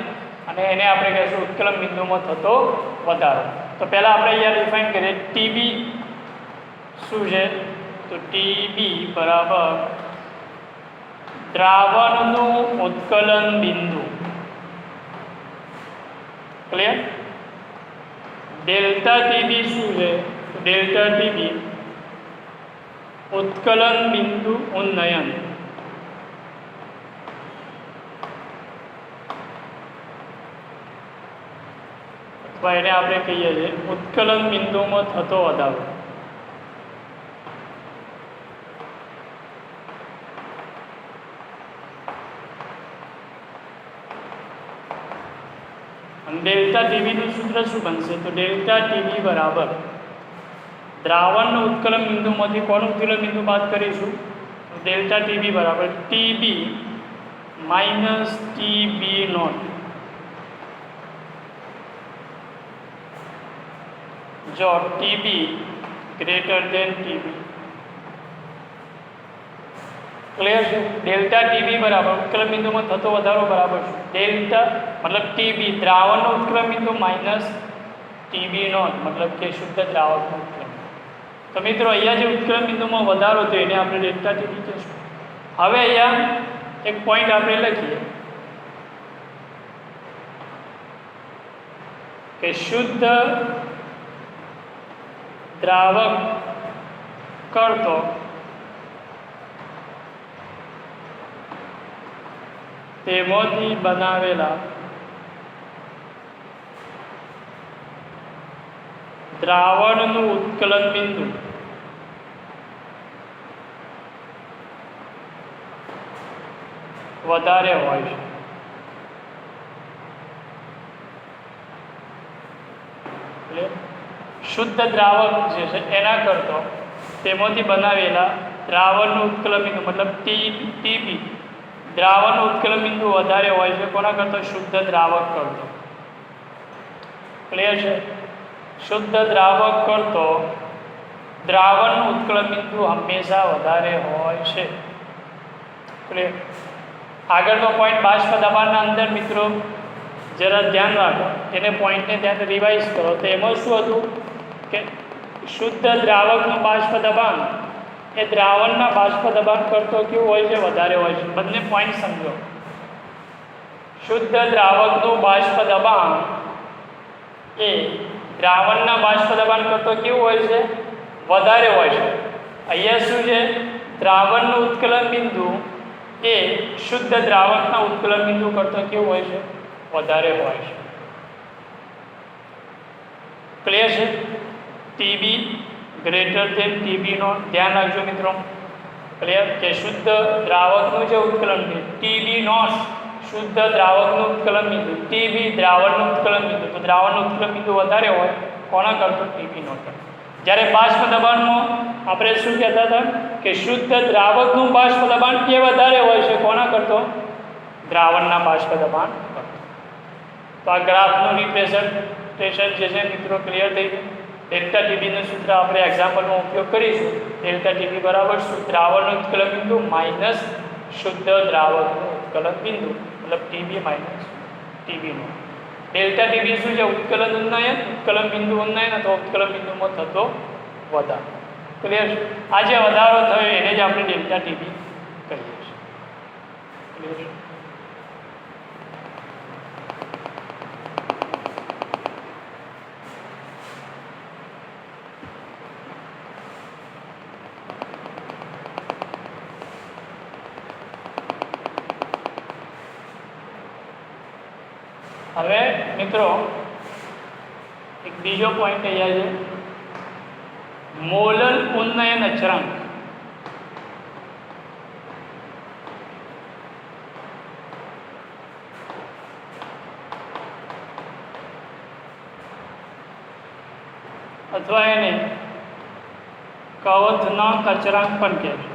અને એને આપણે કહીશું ઉત્કલન બિંદુમાં થતો વધારો. તો પહેલાં આપણે અહીંયા ડિફાઇન કરીએ ટીબી શું છે? તો ટીબી બરાબર દ્રાવણનું ઉત્કલન બિંદુ. ક્લિયર? ડેલ્ટા ટીબી શું છે? તો ડેલ્ટા ટીબી ઉત્કલન બિંદુ ઉન્નયન. અથવા એને આપણે કહીએ છીએ ઉત્કલન બિંદુમાં થતો વધારો. ડેલ્ટા ટીવીનું સૂત્ર શું બનશે? તો ડેલ્ટા ટીવી બરાબર દ્રાવણનો ઉત્કલન બિંદુમાંથી કોનું ઉત્કલન બિંદુ બાદ કરીશું? તો ડેલ્ટા ટીવી બરાબર ટીબી માઇનસ ટીબી નોટ. જો TB greater than TB. Clear છે? ડેલ્ટા ટીબી બરાબર ઉત્કલન બિંદુમાં થતો વધારો બરાબર છે ડેલ્ટા મતલબ ટીબી દ્રાવણનો ઉત્કલન બિંદુ માઇનસ ટીબી નોટ મતલબ કે શુદ્ધ દ્રાવકનો ઉત્કલન. તો મિત્રો અહીંયા જે ઉત્કલન બિંદુમાં વધારો થયો એને આપણે ડેલ્ટા ટીબી કહીશું. હવે અહીંયા એક પોઈન્ટ આપણે લખીએ કે શુદ્ધ દ્રાવક કરતો તેમાંથી બનાવેલા દ્રાવણનું ઉત્કલન બિંદુ વધારે હોય છે. એટલે શુદ્ધ દ્રાવક જે છે એના કરતો તેમાંથી બનાવેલા દ્રાવણનું ઉત્કલન બિંદુ મતલબ ટીબી દ્રાવણનું ઉત્કલન બિંદુ વધારે હોય છે કોના કરતો? શુદ્ધ દ્રાવક કરતો. ક્લિયર છે? શુદ્ધ દ્રાવક કરતો દ્રાવણનું ઉત્કલન બિંદુ હંમેશા વધારે હોય છે. ક્લિયર? આગળનો પોઈન્ટ બાષ્પ દબાણના અંદર મિત્રો જરા ધ્યાન રાખો, એને પોઈન્ટને ત્યાં રિવાઇઝ કરો. તો એમાં શું હતું કે શુદ્ધ દ્રાવકનું બાષ્પ દબાણ એ દ્રાવણના બાષ્પ દબાણ કરતો કેવું હોય છે? વધારે હોય છે. બંને પોઈન્ટ સમજો. શુદ્ધ દ્રાવકનું બાષ્પ દબાણ એ દ્રાવણના બાષ્પ દબાણ કરતો કેવું હોય છે? વધારે હોય છે. અહીંયા શું છે? દ્રાવણનું ઉત્કલન બિંદુ એ શુદ્ધ દ્રાવકના ઉત્કલન બિંદુ કરતો કેવું હોય છે? વધારે હોય છે. ક્લિયર છે? ટીબી ગ્રેટર દેન ટીબી નો ધ્યાન રાખજો મિત્રો. ક્લિયર? કે શુદ્ધ દ્રાવકનું જે ઉત્કલન બિંદુ ટીબી નોટ શુદ્ધ દ્રાવકનું ઉત્કલન બિંદુ, ટીબી દ્રાવણનું ઉત્કલન બિંદુ. તો દ્રાવણનું ઉત્કલન બિંદુ વધારે હોય કોના કરતો? T B naught. જ્યારે બાષ્પ દબાણમાં આપણે શું કહેતા હતા કે શુદ્ધ દ્રાવકનું બાષ્પ દબાણ એ વધારે હોય છે કોના કરતો? દ્રાવણના બાષ્પ દબાણ કરતો. તો આ ગ્રાફનું રિપ્રેઝન્ટેશન જે છે મિત્રો ક્લિયર થઈ ગયું. ડેલ્ટા ટીબીનું સૂત્ર આપણે એક્ઝામ્પલમાં ઉપયોગ કરીશું. ડેલ્ટા ટીબી બરાબર દ્રાવણનું ઉત્કલન બિંદુ માઇનસ શુદ્ધ દ્રાવકનું ઉત્કલન બિંદુ મતલબ ટીબી માઇનસ ટીબીનો. ડેલ્ટા ટીબી શું છે? ઉત્કલન ઉન્નયન, ઉત્કલન બિંદુ ઉન્નયન અથવા ઉત્કલન બિંદુમાં થતો વધારો. ક્લિયર છે? આ જે વધારો થયો એને જ આપણે ડેલ્ટા ટીબી કહીએ છીએ. ક્લિયર છે? હવે મિત્રો એક બીજો પોઈન્ટ અહીંયા છે મોલર ઉન્નયન અચળાંક. અથવા એને કવથનાંક અચળાંક પણ કહે છે,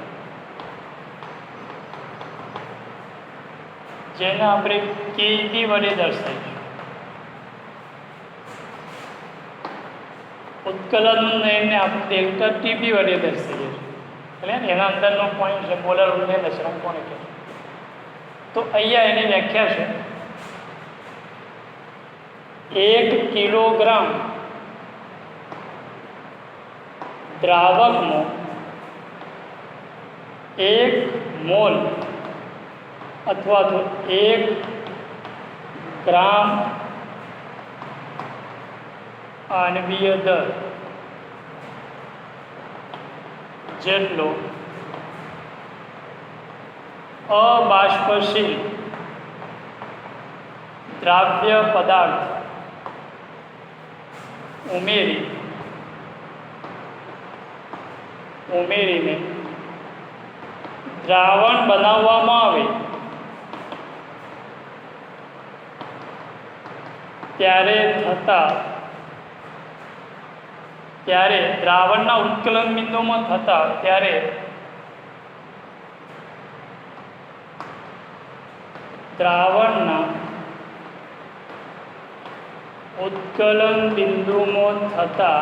જેને આપણે કેબી વડે દર્શાવીશું. ઉત્કલન ઉન્નયનને આપણે ડેલ્ટા ટીબી વડે દર્શાવીએ છીએ. એટલે એના અંદરનો પોઈન્ટ છે મોલર ઉન્નયન અચળાંક કોને કહે છે. તો અહીંયા એની વ્યાખ્યા છે 1 કિલોગ્રામ દ્રાવકમાં 1 મોલ અથવા તો 1 ગ્રામ આણ્વીય દર જેટલો અબાષ્પશીલ દ્રાવ્ય પદાર્થ ઉમેરીને દ્રાવણ બનાવવામાં આવે ત્યારે દ્રાવણના ઉત્કલન બિંદુમાં થતા ત્યારે દ્રાવણના ઉત્કલન બિંદુમાં થતા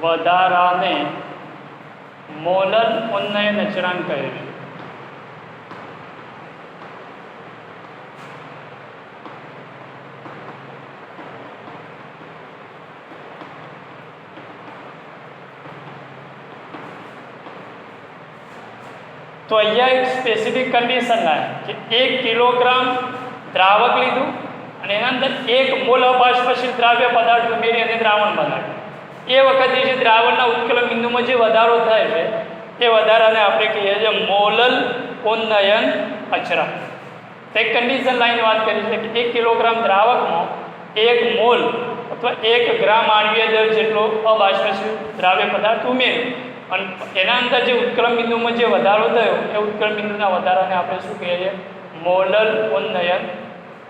વધારાને મોલર ઉન્નયન અચળાંક કહે છે. તો અહીંયા એક સ્પેસિફિક કન્ડિશન લાગે કે 1 કિલોગ્રામ દ્રાવક લીધું અને એના અંદર 1 મોલ અબાષ્પશીલ દ્રાવ્ય પદાર્થ ઉમેરી અને દ્રાવણ બનાવ્યું. એ વખતે જે દ્રાવણના ઉત્કલન બિંદુમાં જે વધારો થાય છે એ વધારાને આપણે કહીએ છીએ મોલલ ઉન્નયન અચળાંક. તો એક કન્ડિશન લાઈન વાત કરી છે કે 1 કિલોગ્રામ દ્રાવકમાં 1 મોલ અથવા 1 ગ્રામ આણ્વીય દર જેટલો અબાષ્પશીલ દ્રાવ્ય પદાર્થ ઉમેર્યો અને એના અંદર જે ઉત્કલન બિંદુમાં જે વધારો થયો એ ઉત્કલન બિંદુના વધારાને આપણે શું કહીએ છીએ મોલલ ઉન્નયન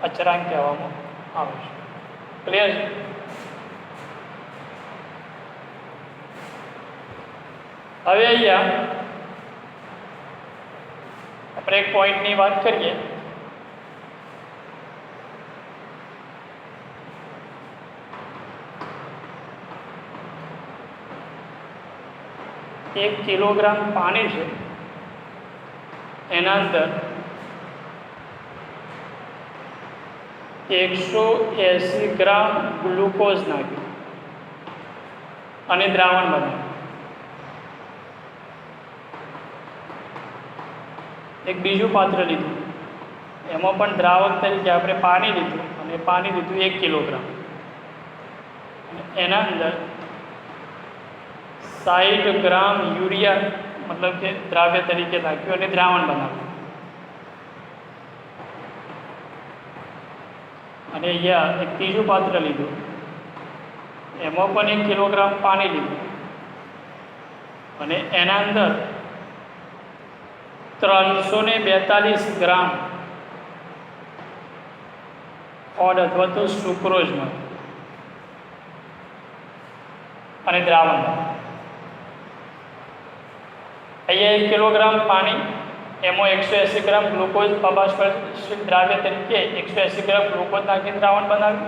અચળાંક કહેવામાં આવે છે. ક્લિયર છે? હવે અહીંયા આપણે એક પોઈન્ટની વાત કરીએ. એક કિલોગ્રામ પાણી છે એના અંદર 180 ગ્રામ ગ્લુકોઝ નાખ્યું અને દ્રાવણ બનાવ્યું. એક બીજું પાત્ર લીધું એમાં પણ દ્રાવક તરીકે આપણે પાણી લીધું અને પાણી લીધું 1 કિલોગ્રામ. એના અંદર 60 ગ્રામ યુરિયા મતલબ કે દ્રાવ્ય તરીકે નાખ્યું અને દ્રાવણ બનાવ્યું. અને અહીંયા એક ત્રીજું પાત્ર લીધું એમાં પણ 1 કિલોગ્રામ પાણી લીધું અને એના અંદર 342 ગ્રામ ઓડ અથવા તો સુક્રોઝમાં અને દ્રાવણ. અહીંયા 1 કિલોગ્રામ પાણી એમાં 180 ગ્રામ ગ્લુકોઝ અબાષ્પશીલ દ્રાવ્ય તરીકે 180 ગ્રામ ગ્લુકોઝ નાખીને દ્રાવણ બનાવ્યું.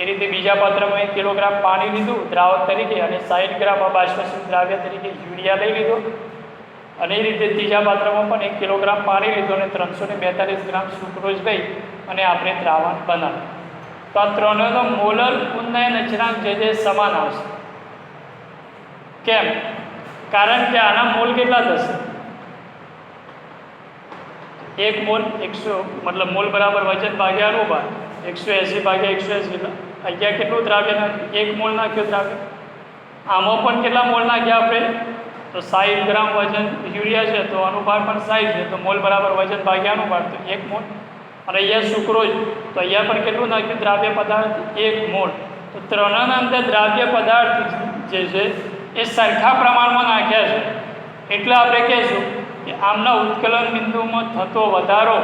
એ રીતે બીજા પાત્રમાં 1 કિલોગ્રામ પાણી લીધું દ્રાવક તરીકે અને 60 ગ્રામ અબાષ્પશીલ દ્રાવ્ય તરીકે યુરિયા લઈ લીધો અને એ રીતે ત્રીજા પાત્રમાં પણ 1 કિલોગ્રામ પાણી લીધું અને 342 ગ્રામ સુક્રોઝ લઈ અને આપણે દ્રાવણ બનાવ્યું. તો આ ત્રણેયનો મોલર ઉન્નયન અચળાંક જે સમાન આવશે. કેમ? કારણ કે આના મોલ કેટલા થશે? 1 મોલ 100 મતલબ મોલ બરાબર વજન ભાગ્યા અનુપાત 180 ભાગ્યા 180. અહીંયા કેટલું દ્રાવ્ય નાખ્યું? 1 મોલ નાખ્યું દ્રાવ્ય. આમાં પણ કેટલા મોલ નાખ્યા આપણે? તો 60 ગ્રામ વજન યુરિયા છે તો અનુપાત પણ 60 છે તો મોલ બરાબર વજન ભાગ્યા અનુપાત તો 1 મોલ. અને અહીંયા સુક્રોઝ તો અહીંયા પણ કેટલું નાખ્યું દ્રાવ્ય પદાર્થ? 1 મોલ. તો ત્રણેયના અંદર દ્રાવ્ય પદાર્થ જે છે એ સરખા પ્રમાણમાં નાખ્યા છે એટલે આપણે કહીશું કે આમના ઉત્કલન બિંદુમાં થતો વધારો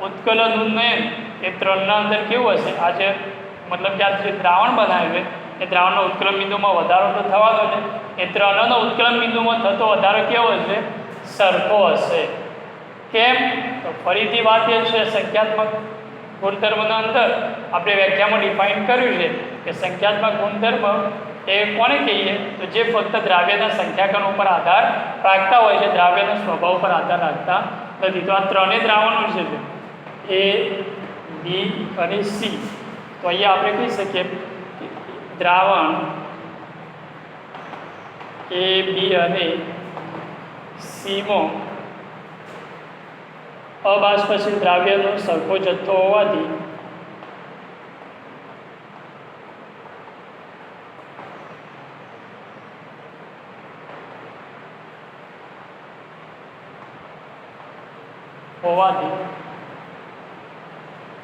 ઉત્કલન ઉન્નયન એ ત્રણના અંદર કેવું હશે? આજે મતલબ કે આ જે દ્રાવણ બનાવ્યું છે એ દ્રાવણના ઉત્કલન બિંદુમાં વધારો તો થવાનો છે. એ ત્રણનો ઉત્કલન બિંદુમાં થતો વધારો કેવો હશે? સરખો હશે. કેમ? તો ફરીથી વાત એ છે સંખ્યાત્મક ગુણધર્મના અંદર આપણે વ્યાખ્યામાં ડિફાઇન કર્યું છે કે સંખ્યાત્મક ગુણધર્મ એ કોને કહીએ? તો જે ફક્ત દ્રાવ્યના સંખ્યાકન ઉપર આધાર રાખતા હોય છે, દ્રાવ્યના સ્વભાવ પર આધાર રાખતા નથી. તો આ ત્રણેય દ્રાવણો છે એ બી અને સી. તો અહીંયા આપણે કહી શકીએ દ્રાવણ એ બી અને સીમાં અબાષ્પશીલ દ્રાવ્યનો સરખો જથ્થો હોવાથી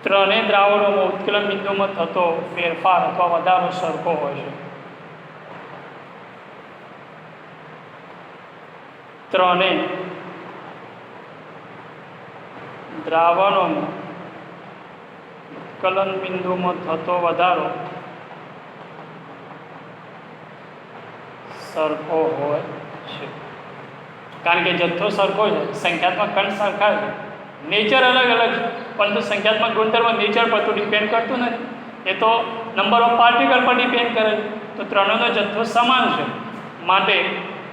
ત્રણેય દ્રાવણોમાં ઉત્કલન બિંદુમાં થતો ફેરફાર અથવા વધારો સરખો હોય છે. ત્રણેય દ્રાવણોમાં ઉત્કલન બિંદુમાં થતો વધારો સરખો હોય છે. કારણ કે જથ્થો સરખો છે, સંખ્યાત્મક કણ સરખા છે, નેચર અલગ અલગ છે, પરંતુ સંખ્યાત્મક ગુણધર્મ નેચર પર તો ડિપેન્ડ કરતું નથી, એ તો નંબર ઓફ પાર્ટિકલ પર ડિપેન્ડ કરે છે. તો ત્રણેયનો જથ્થો સમાન છે, માટે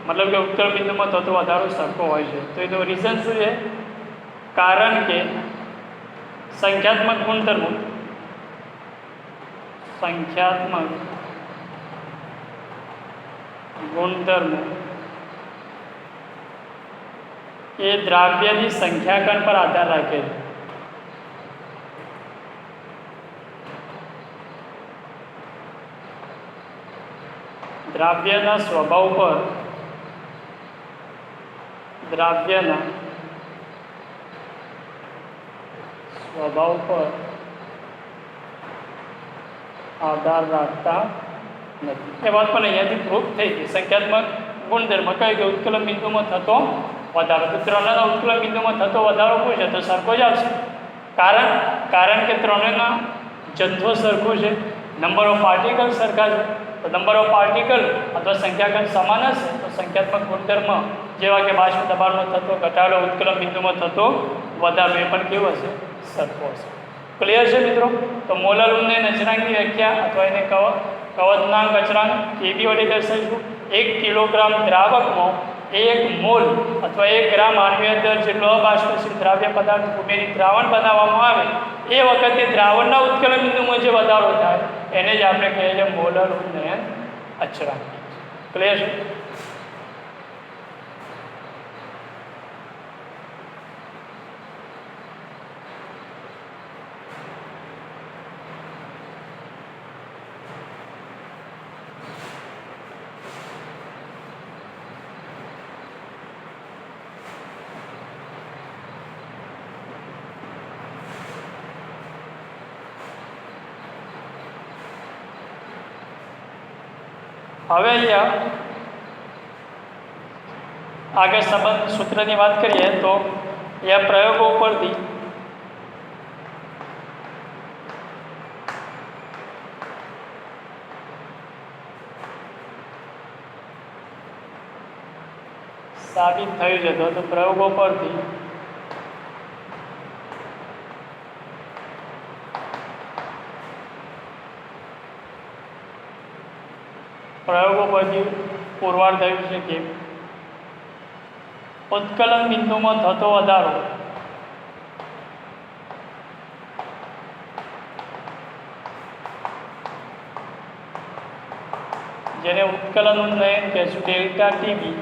મતલબ કે ઉત્કલન બિંદુમાં થતો વધારો સરખો હોય છે. તો એનું રીઝન શું છે? કારણ કે સંખ્યાત્મક ગુણધર્મો એ દ્રાવ્યની સંખ્યાકણ પર આધાર રાખે છે. દ્રાવ્યના સ્વભાવ પર આધાર રાખતા નથી. એ વાત પણ અહીંયાથી પ્રૂફ થઈ ગઈ. સંખ્યાત્મક ગુણધર્મ કહે કે ઉત્કલન બિંદુમાં થતો વધારો, તો ત્રણેયના ઉત્કલન બિંદુમાં થતો વધારો શું છે? તો સરખો જ આવશે. કારણ કે ત્રણેયના જથ્થો સરખો છે, નંબર ઓફ પાર્ટિકલ સરખા છે. તો નંબર ઓફ પાર્ટિકલ અથવા સંખ્યાકણ સમાન હશે તો સંખ્યાત્મક ગુણધર્મ જેવા કે બાષ્પ દબાણનો થતો ઘટાડો, ઉત્કલન બિંદુમાં થતો વધારો એ પણ કેવો હશે? સરખો હશે. ક્લિયર છે મિત્રો? તો મોલર ઉન્નયન અચળાંકની વ્યાખ્યા અથવા એને કવચનાંક અચળાંક કેબી વડે દર્શાવીશું. 1 કિલોગ્રામ દ્રાવકમાં 1 મોલ અથવા 1 ગ્રામ આણ્વીય દર જેટલો અબાષ્પશીલ દ્રાવ્ય પદાર્થ ઉમેરી દ્રાવણ બનાવવામાં આવે એ વખતે દ્રાવણના ઉત્કલન બિંદુમાં જે વધારો થાય એને જ આપણે કહીએ છીએ મોલર ઉન્નયન અચળાંક. ક્લિયર છે? હવે અહીંયા આગળ સંબંધ સૂત્રની વાત કરીએ તો અહીંયા પ્રયોગો ઉપરથી સાબિત થયું છે. તો પ્રયોગો પરથી પુરવાર થયું છે કે ઉત્કલન બિંદુમાં થતો વધારો જેને ઉત્કલન ઉન્નયન કહેશું ડેલ્ટા ટીબી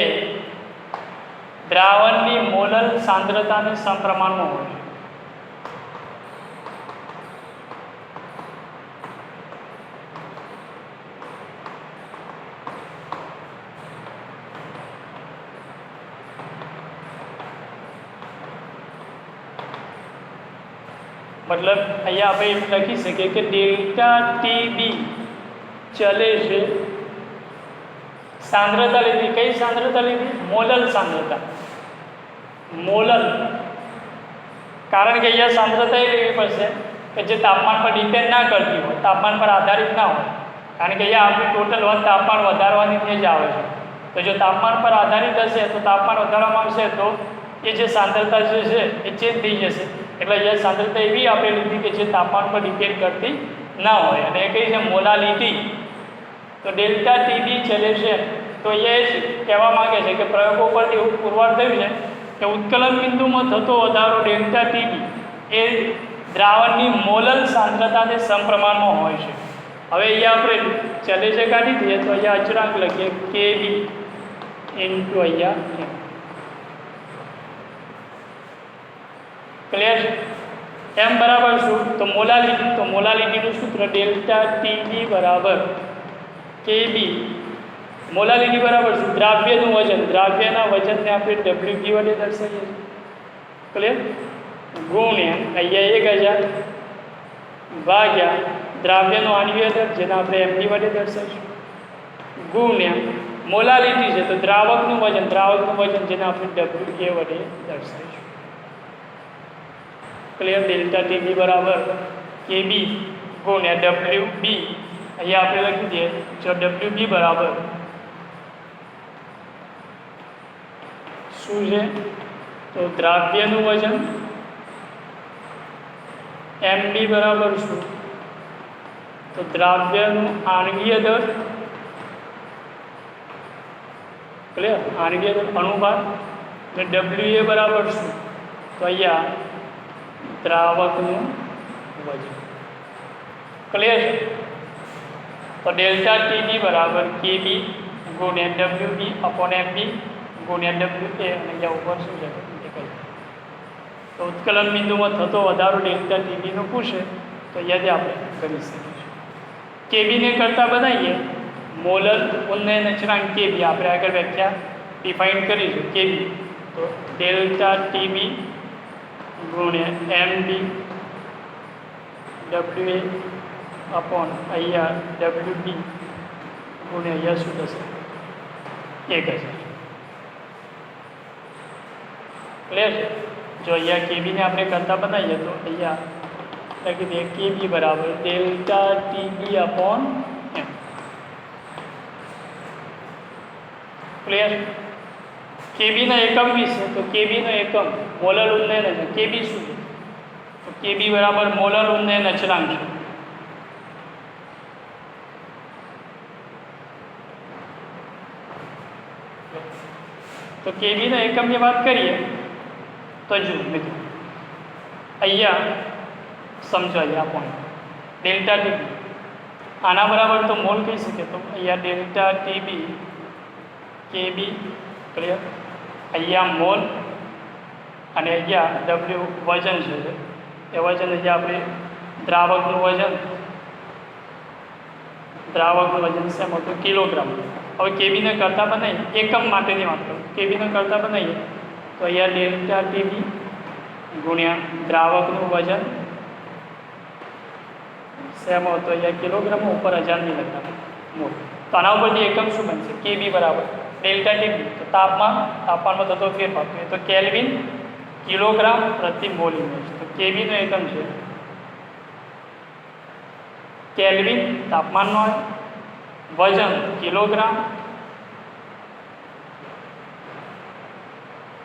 એ દ્રાવણની મોલર સાંદ્રતાને સમપ્રમાણમાં હોય છે. મતલબ અહીંયા આપણે એમ લખી શકીએ કે ડેલ્ટા ટીબી ચલે છે. સાંદ્રતા લીધી, કઈ સાંદ્રતા લીધી? મોલર સાંદ્રતા. મોલર, કારણ કે અહીંયા સાંદ્રતા એ લેવી પડશે કે જે તાપમાન પર ડિપેન્ડ ના કરતી હોય, તાપમાન પર આધારિત ના હોય. કારણ કે અહીંયા આપણી ટોટલ તાપમાન વધારવાની તે જ આવે છે. તો જો તાપમાન પર આધારિત હશે તો તાપમાન વધારવામાં આવશે તો એ જે સાંદ્રતા જે છે એ ચેન્જ થઈ જશે. એટલે અહીંયા સાંદ્રતા એવી આપણે લીધી કે જે તાપમાન પર ડિપેન્ડ કરતી ના હોય, અને એ કઈ છે? મોલાલિટી. તો ડેલ્ટા ટીબી ચલે છે. તો એ જ કહેવા માગે છે કે પ્રયોગો પરથી એવું પુરવાર થયું છે કે ઉત્કલન બિંદુમાં થતો વધારો ડેલ્ટા ટીબી એ દ્રાવણની મોલર સાંદ્રતાને સમપ્રમાણમાં હોય છે. હવે અહીંયા આપણે ચલે છે કાઢી દઈએ તો અહીંયા અચળાંક લખીએ કેબી ઇન્ટુ અહીંયા ક્લિયર છે? એમ બરાબર શું? તો મોલાલિટી. તો મોલાલિટીનું સૂત્ર ડેલ્ટા ટીબી બરાબર કેબી. મોલાલિટી બરાબર શું? દ્રાવ્યનું વજન. દ્રાવ્યના વજનને આપણે ડબલ્યુબી વડે દર્શાવીએ છીએ. ક્લિયર? ગુણ્યા અહીંયા 1000 ભાગ્યા દ્રાવ્યનો આણ્વીય દર જેને આપણે એમડી વડે દર્શાવીશું ગુણ્યા મોલાલિટી છે તો દ્રાવકનું વજન જેને આપણે ડબલ્યુએ વડે દર્શાવીશું. ક્લિયર. ડેલ્ટા ટીબી બરાબર કેબી ગુણ્યા ડબલ્યુ બી. અહીંયા આપણે લખી દઈએ જો ડબલ્યુ બી બરાબર શું છે તો દ્રાવ્યનું વજન, એમ બી બરાબર શું તો દ્રાવ્યનું આણ્વીય દર, ક્લિયર, આણ્વીય દર અનુપાત, અને ડબલ્યુ એ બરાબર શું તો અહીંયા દ્રાવકનું વજન. ક્લિયર છે. તો ડેલ્ટા ટીબી બરાબર કેબી ગુણ્યા ડબલ્યુ બી અપોન એમ બી ગુણ્યા ડબલ્યુ એ, અને અહીંયા ઉપર શું છે તો ઉત્કલન બિંદુમાં થતો વધારો ડેલ્ટા ટીબીનો પૂછે તો અહીંયાથી આપણે કરી શકીશું. કેબીને કરતાં બનાવીએ મોલર ઉન્નયન અચળાંક કેબી, આપણે આગળ વ્યાખ્યા ડિફાઇન કરીશું કેબી તો ડેલ્ટા ટીબી ગુણ્યા એમ બી ડબલ્યુ એ અપોન અહીંયા ડબલ્યુ બી ગુણ્યા અહીંયા શું થશે 1000. ક્લિયર છે. જો અહીંયા કેબીને આપણે કરતા બનાવીએ તો અહીંયા લખી દઈએ કેબી બરાબર ડેલ્ટા ટીબી અપોન એમ. ક્લિયર. કેબીના એકમ વિશે તો કેબીનો એકમ મોલર ઉન્નયન છે. કેબી શું છે તો કેબી બરાબર મોલર ઉન્નયન અચળાંક છે. તો કેબીના એકમની વાત કરીએ તો જુઓ મિત્રો અહીંયા સમજાવીએ આ પોઈન્ટ. ડેલ્ટા ટીબી આના બરાબર તો મોલ કહી શકીએ તો અહીંયા ડેલ્ટા ટીબી કેબી. ક્લિયર. અહીંયા મોલ અને અહીંયા ડબલ્યુ વજન છે એ વજન અહીંયા આપણે દ્રાવકનું વજન શેમ હતું કિલોગ્રામ. હવે કેબીને કરતાં બનાવીએ એકમ માટેની વાત કરું, કેબીને કરતાં બનાવીએ તો અહીંયા ડેલ્ટા ટીબી ગુણ્યા દ્રાવકનું વજન શેમ હતો અહીંયા કિલોગ્રામ, ઉપર 1000ની લખતા મોલ. તો આના ઉપરથી એકમ શું બનશે કેબી બરાબર ડેલ્ટા ટીબી તો તાપમાનમાં થતો ફેરફાર તો કેલ્વિન કિલોગ્રામ પ્રતિ મોલ ઇમેજ. તો કેબીનો એકમ છે કેલ્વિન તાપમાનનો, વજન કિલોગ્રામ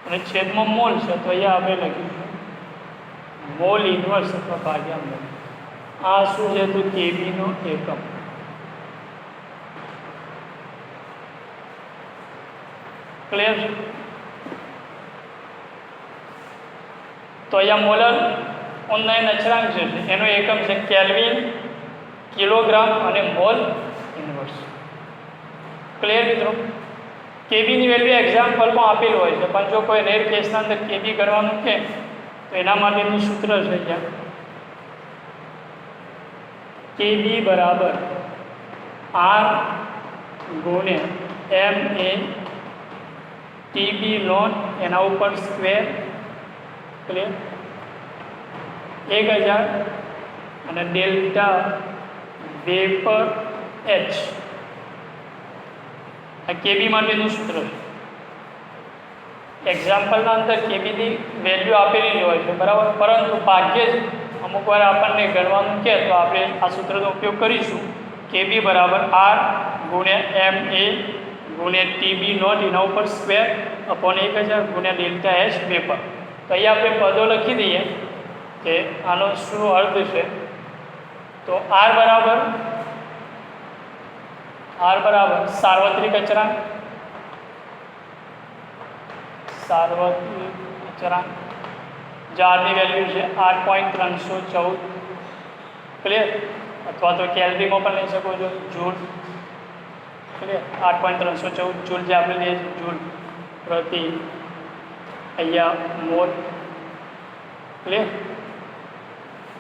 અને છેદમાં મોલ છે તો અહીંયા આપણે લખીશું મોલ ઇન્વર્સ અથવા ભાગ્યા મોલ. આ શું છે તો કેબીનો એકમ. ક્લિયર છે. તો અહીંયા મોલર ઉન્નયન અચળાંક છે એનો એકમ છે કેલ્વિન, કિલોગ્રામ અને મોલ ઇન્વર્સ. ક્લિયર મિત્રો. કેબીની વેલ્યુ એક્ઝામ્પલમાં આપેલું હોય છે પણ જો કોઈ રેર કેસના અંદર કેબી કરવાનું કે તો એના માટેનું સૂત્ર છે અહીંયા કેબી બરાબર આર ગુણ્યા એમ એ ટીબી નોટ એના ઉપર સ્ક્વેર. ક્લિયર. 1000 અને ડેલ્ટા વેપર એચ આ કેબી માટેનું સૂત્ર છે. એક્ઝામ્પલના અંદર કેબીની વેલ્યુ આપેલી જ હોય છે બરાબર, પરંતુ ભાગ્યે જ અમુક વાર આપણને ગણવાનું કહે તો આપણે આ સૂત્રનો ઉપયોગ કરીશું. કેબી બરાબર આર ગુણ્યા એમ એ ગુણ્યા ટીબી નોટ એના ઉપર સ્ક્વેર અપોન 1000 ગુણ્યા ડેલ્ટા એચ વેપર. તો અહીંયા આપણે પદો લખી દઈએ કે આનો શું અર્થ છે તો આર બરાબર સાર્વત્રિક અચળાંક, જારની વેલ્યુ છે 8.314. ક્લિયર. અથવા તો કેલરીમાં પણ લઈ શકો છો જૂલ. ક્લિયર. 8.314 જૂલ જે આપણે લઈએ છીએ જૂલ પ્રતિ અહીંયા મોલ. ક્લિયર.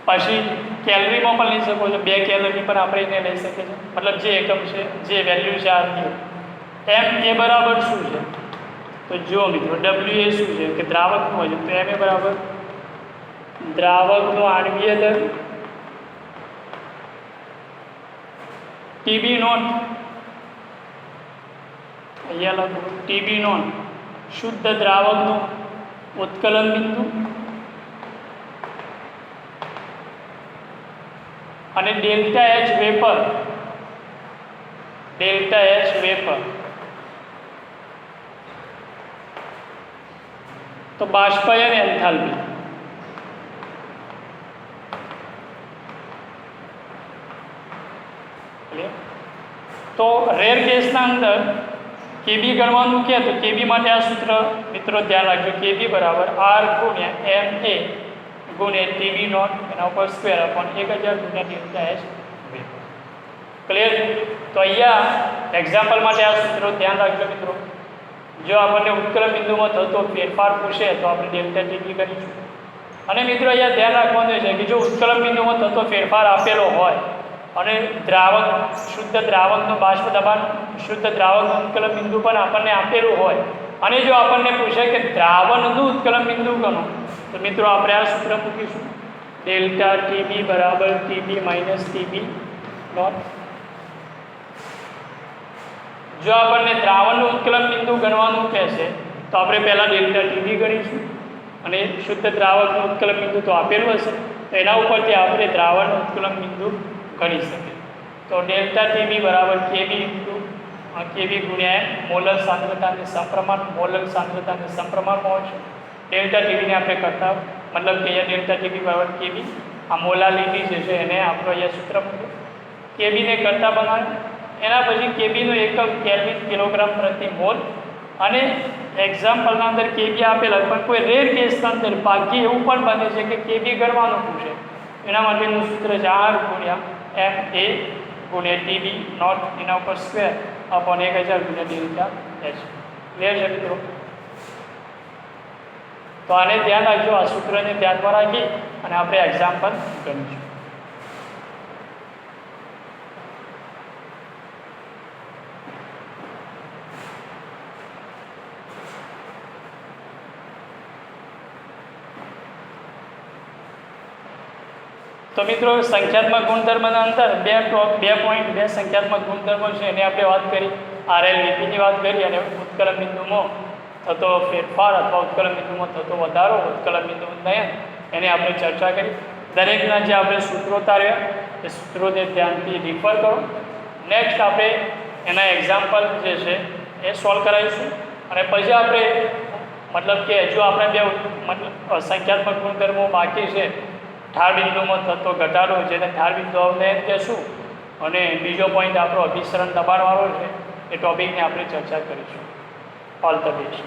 પછી કેલરીમાં પણ લઈ શકો છો 2 કેલરી પણ આપણે એને લઈ શકીએ છીએ, મતલબ જે એકમ છે જે વેલ્યુ છે આની. એમ એ બરાબર શું છે તો જો મિત્રો ડબલ્યુ એ શું છે કે દ્રાવકનું વજન, તો એમ એ બરાબર દ્રાવકનો આણ્વીય દર ટીબી નોટ, અહીંયા લખો ટીબી નોટ શુદ્ધ દ્રાવકનું ઉત્કલન બિંદુ અને delta H vapour, delta H vapour તો બાષ્પયન એન્થાલ્પી. તો રેર કેસના અંદર કેબી ગણવાનું કે તો કેબી માટે આ સૂત્ર મિત્રો ધ્યાન રાખજો, કેબી બરાબર આર ગુણ્યા એમ એ ગુણ્યા ટીબી નોટ એના ઉપર સ્ક્વેર અપોન 1000 ગુણ્યા ડેલ્ટા એચ વેપર. ક્લિયર? તો અહીંયા એક્ઝામ્પલ માટે આ સૂત્રો ધ્યાન રાખજો મિત્રો. જો આપણને ઉત્કલન બિંદુમાં થતો ફેરફાર પૂછે તો આપણે ડેલ્ટા ટીબી કરીશું. અને મિત્રો અહીંયા ધ્યાન રાખવાનું છે કે જો ઉત્કલન બિંદુમાં થતો ફેરફાર આપેલો હોય અને દ્રાવક શુદ્ધ દ્રાવકનું બાષ્પ દબાણ શુદ્ધ દ્રાવકનું ઉત્કલન બિંદુ પણ આપણને આપેલું હોય અને જો આપણને પૂછે કે દ્રાવણનું ઉત્કલન બિંદુ ગણો તો મિત્રો આપણે આ સૂત્ર મૂકીશું, ડેલ્ટા ટીબી બરાબર ટીબી માઇનસ ટીબી નોટ. જો આપણને દ્રાવણનું ઉત્કલન બિંદુ ગણવાનું કહેશે તો આપણે પહેલાં ડેલ્ટા ટીબી ગણીશું અને શુદ્ધ દ્રાવકનું ઉત્કલન બિંદુ તો આપેલું હશે તો એના ઉપરથી આપણે દ્રાવણનું ઉત્કલન બિંદુ ગણી શકીએ. તો ડેલ્ટા ટીબી બરાબર કેબી ઇન્ટુ કેબી ગુણ્યા મોલર સાંદ્રતાને સમપ્રમાણ, મોલર સાંદ્રતાને સમપ્રમાણમાં હોય છે. ડેલ્ટા ટીબીને આપણે કરતા મતલબ કે અહીંયા ડેલ્ટા ટીબી બરાબર કેબી, આ મોલાર લીટી જે છે એને આપણો અહીંયા સૂત્ર મૂક્યું, કેબીને કરતા બનાવે. એના પછી કેબીનું એકમ કેલ્વિન કિલોગ્રામ પ્રતિ મોલ અને એક્ઝામ્પલના અંદર કેબી આપેલા પણ કોઈ રેર કેસના અંદર ભાગ્ય એવું પણ બને છે કે કેબી ગણવાનું પૂછે. એના માટેનું સૂત્ર છે આર ગુણ્યા એમ એ ગુણ્યા ટીબી નોટ એના ઉપર સ્ક્વેર અપોન 1000 ગુણ્યા ડેલ્ટા એચ. ક્લિયર છે મિત્રો? તો આને ધ્યાન રાખજો, આ સૂત્રને ધ્યાનમાં રાખી અને આપણે એક્ઝામ્પલ ગણીશું. તો મિત્રો સંખ્યાત્મક ગુણધર્મના અંદર બે પોઈન્ટ સંખ્યાત્મક ગુણધર્મો છે એની આપણે વાત કરી, આરએલ વીપીની વાત કરી અને ઉત્કલન બિંદુમાં થતો ફેરફાર અથવા ઉત્કલન બિંદુમાં થતો વધારો, ઉત્કલન બિંદુનું નયન એની આપણે ચર્ચા કરી. દરેકના જે આપણે સૂત્રો તાર્યા એ સૂત્રોને ધ્યાનથી રિફર કરો. નેક્સ્ટ આપણે એના એક્ઝામ્પલ જે છે એ સોલ્વ કરાવીશું અને પછી આપણે મતલબ કે હજુ આપણે બે મતલબ સંખ્યાત્મક ગુણધર્મો બાકી છે. ઠાર બિંદુમાં થતો ઘટાડો જેને ઠાર બિંદુઓને કહેશું અને બીજો પોઈન્ટ આપણો અભિસરણ દબાણવાળો છે એ ટોપિકને આપણે ચર્ચા કરીશું. All the best.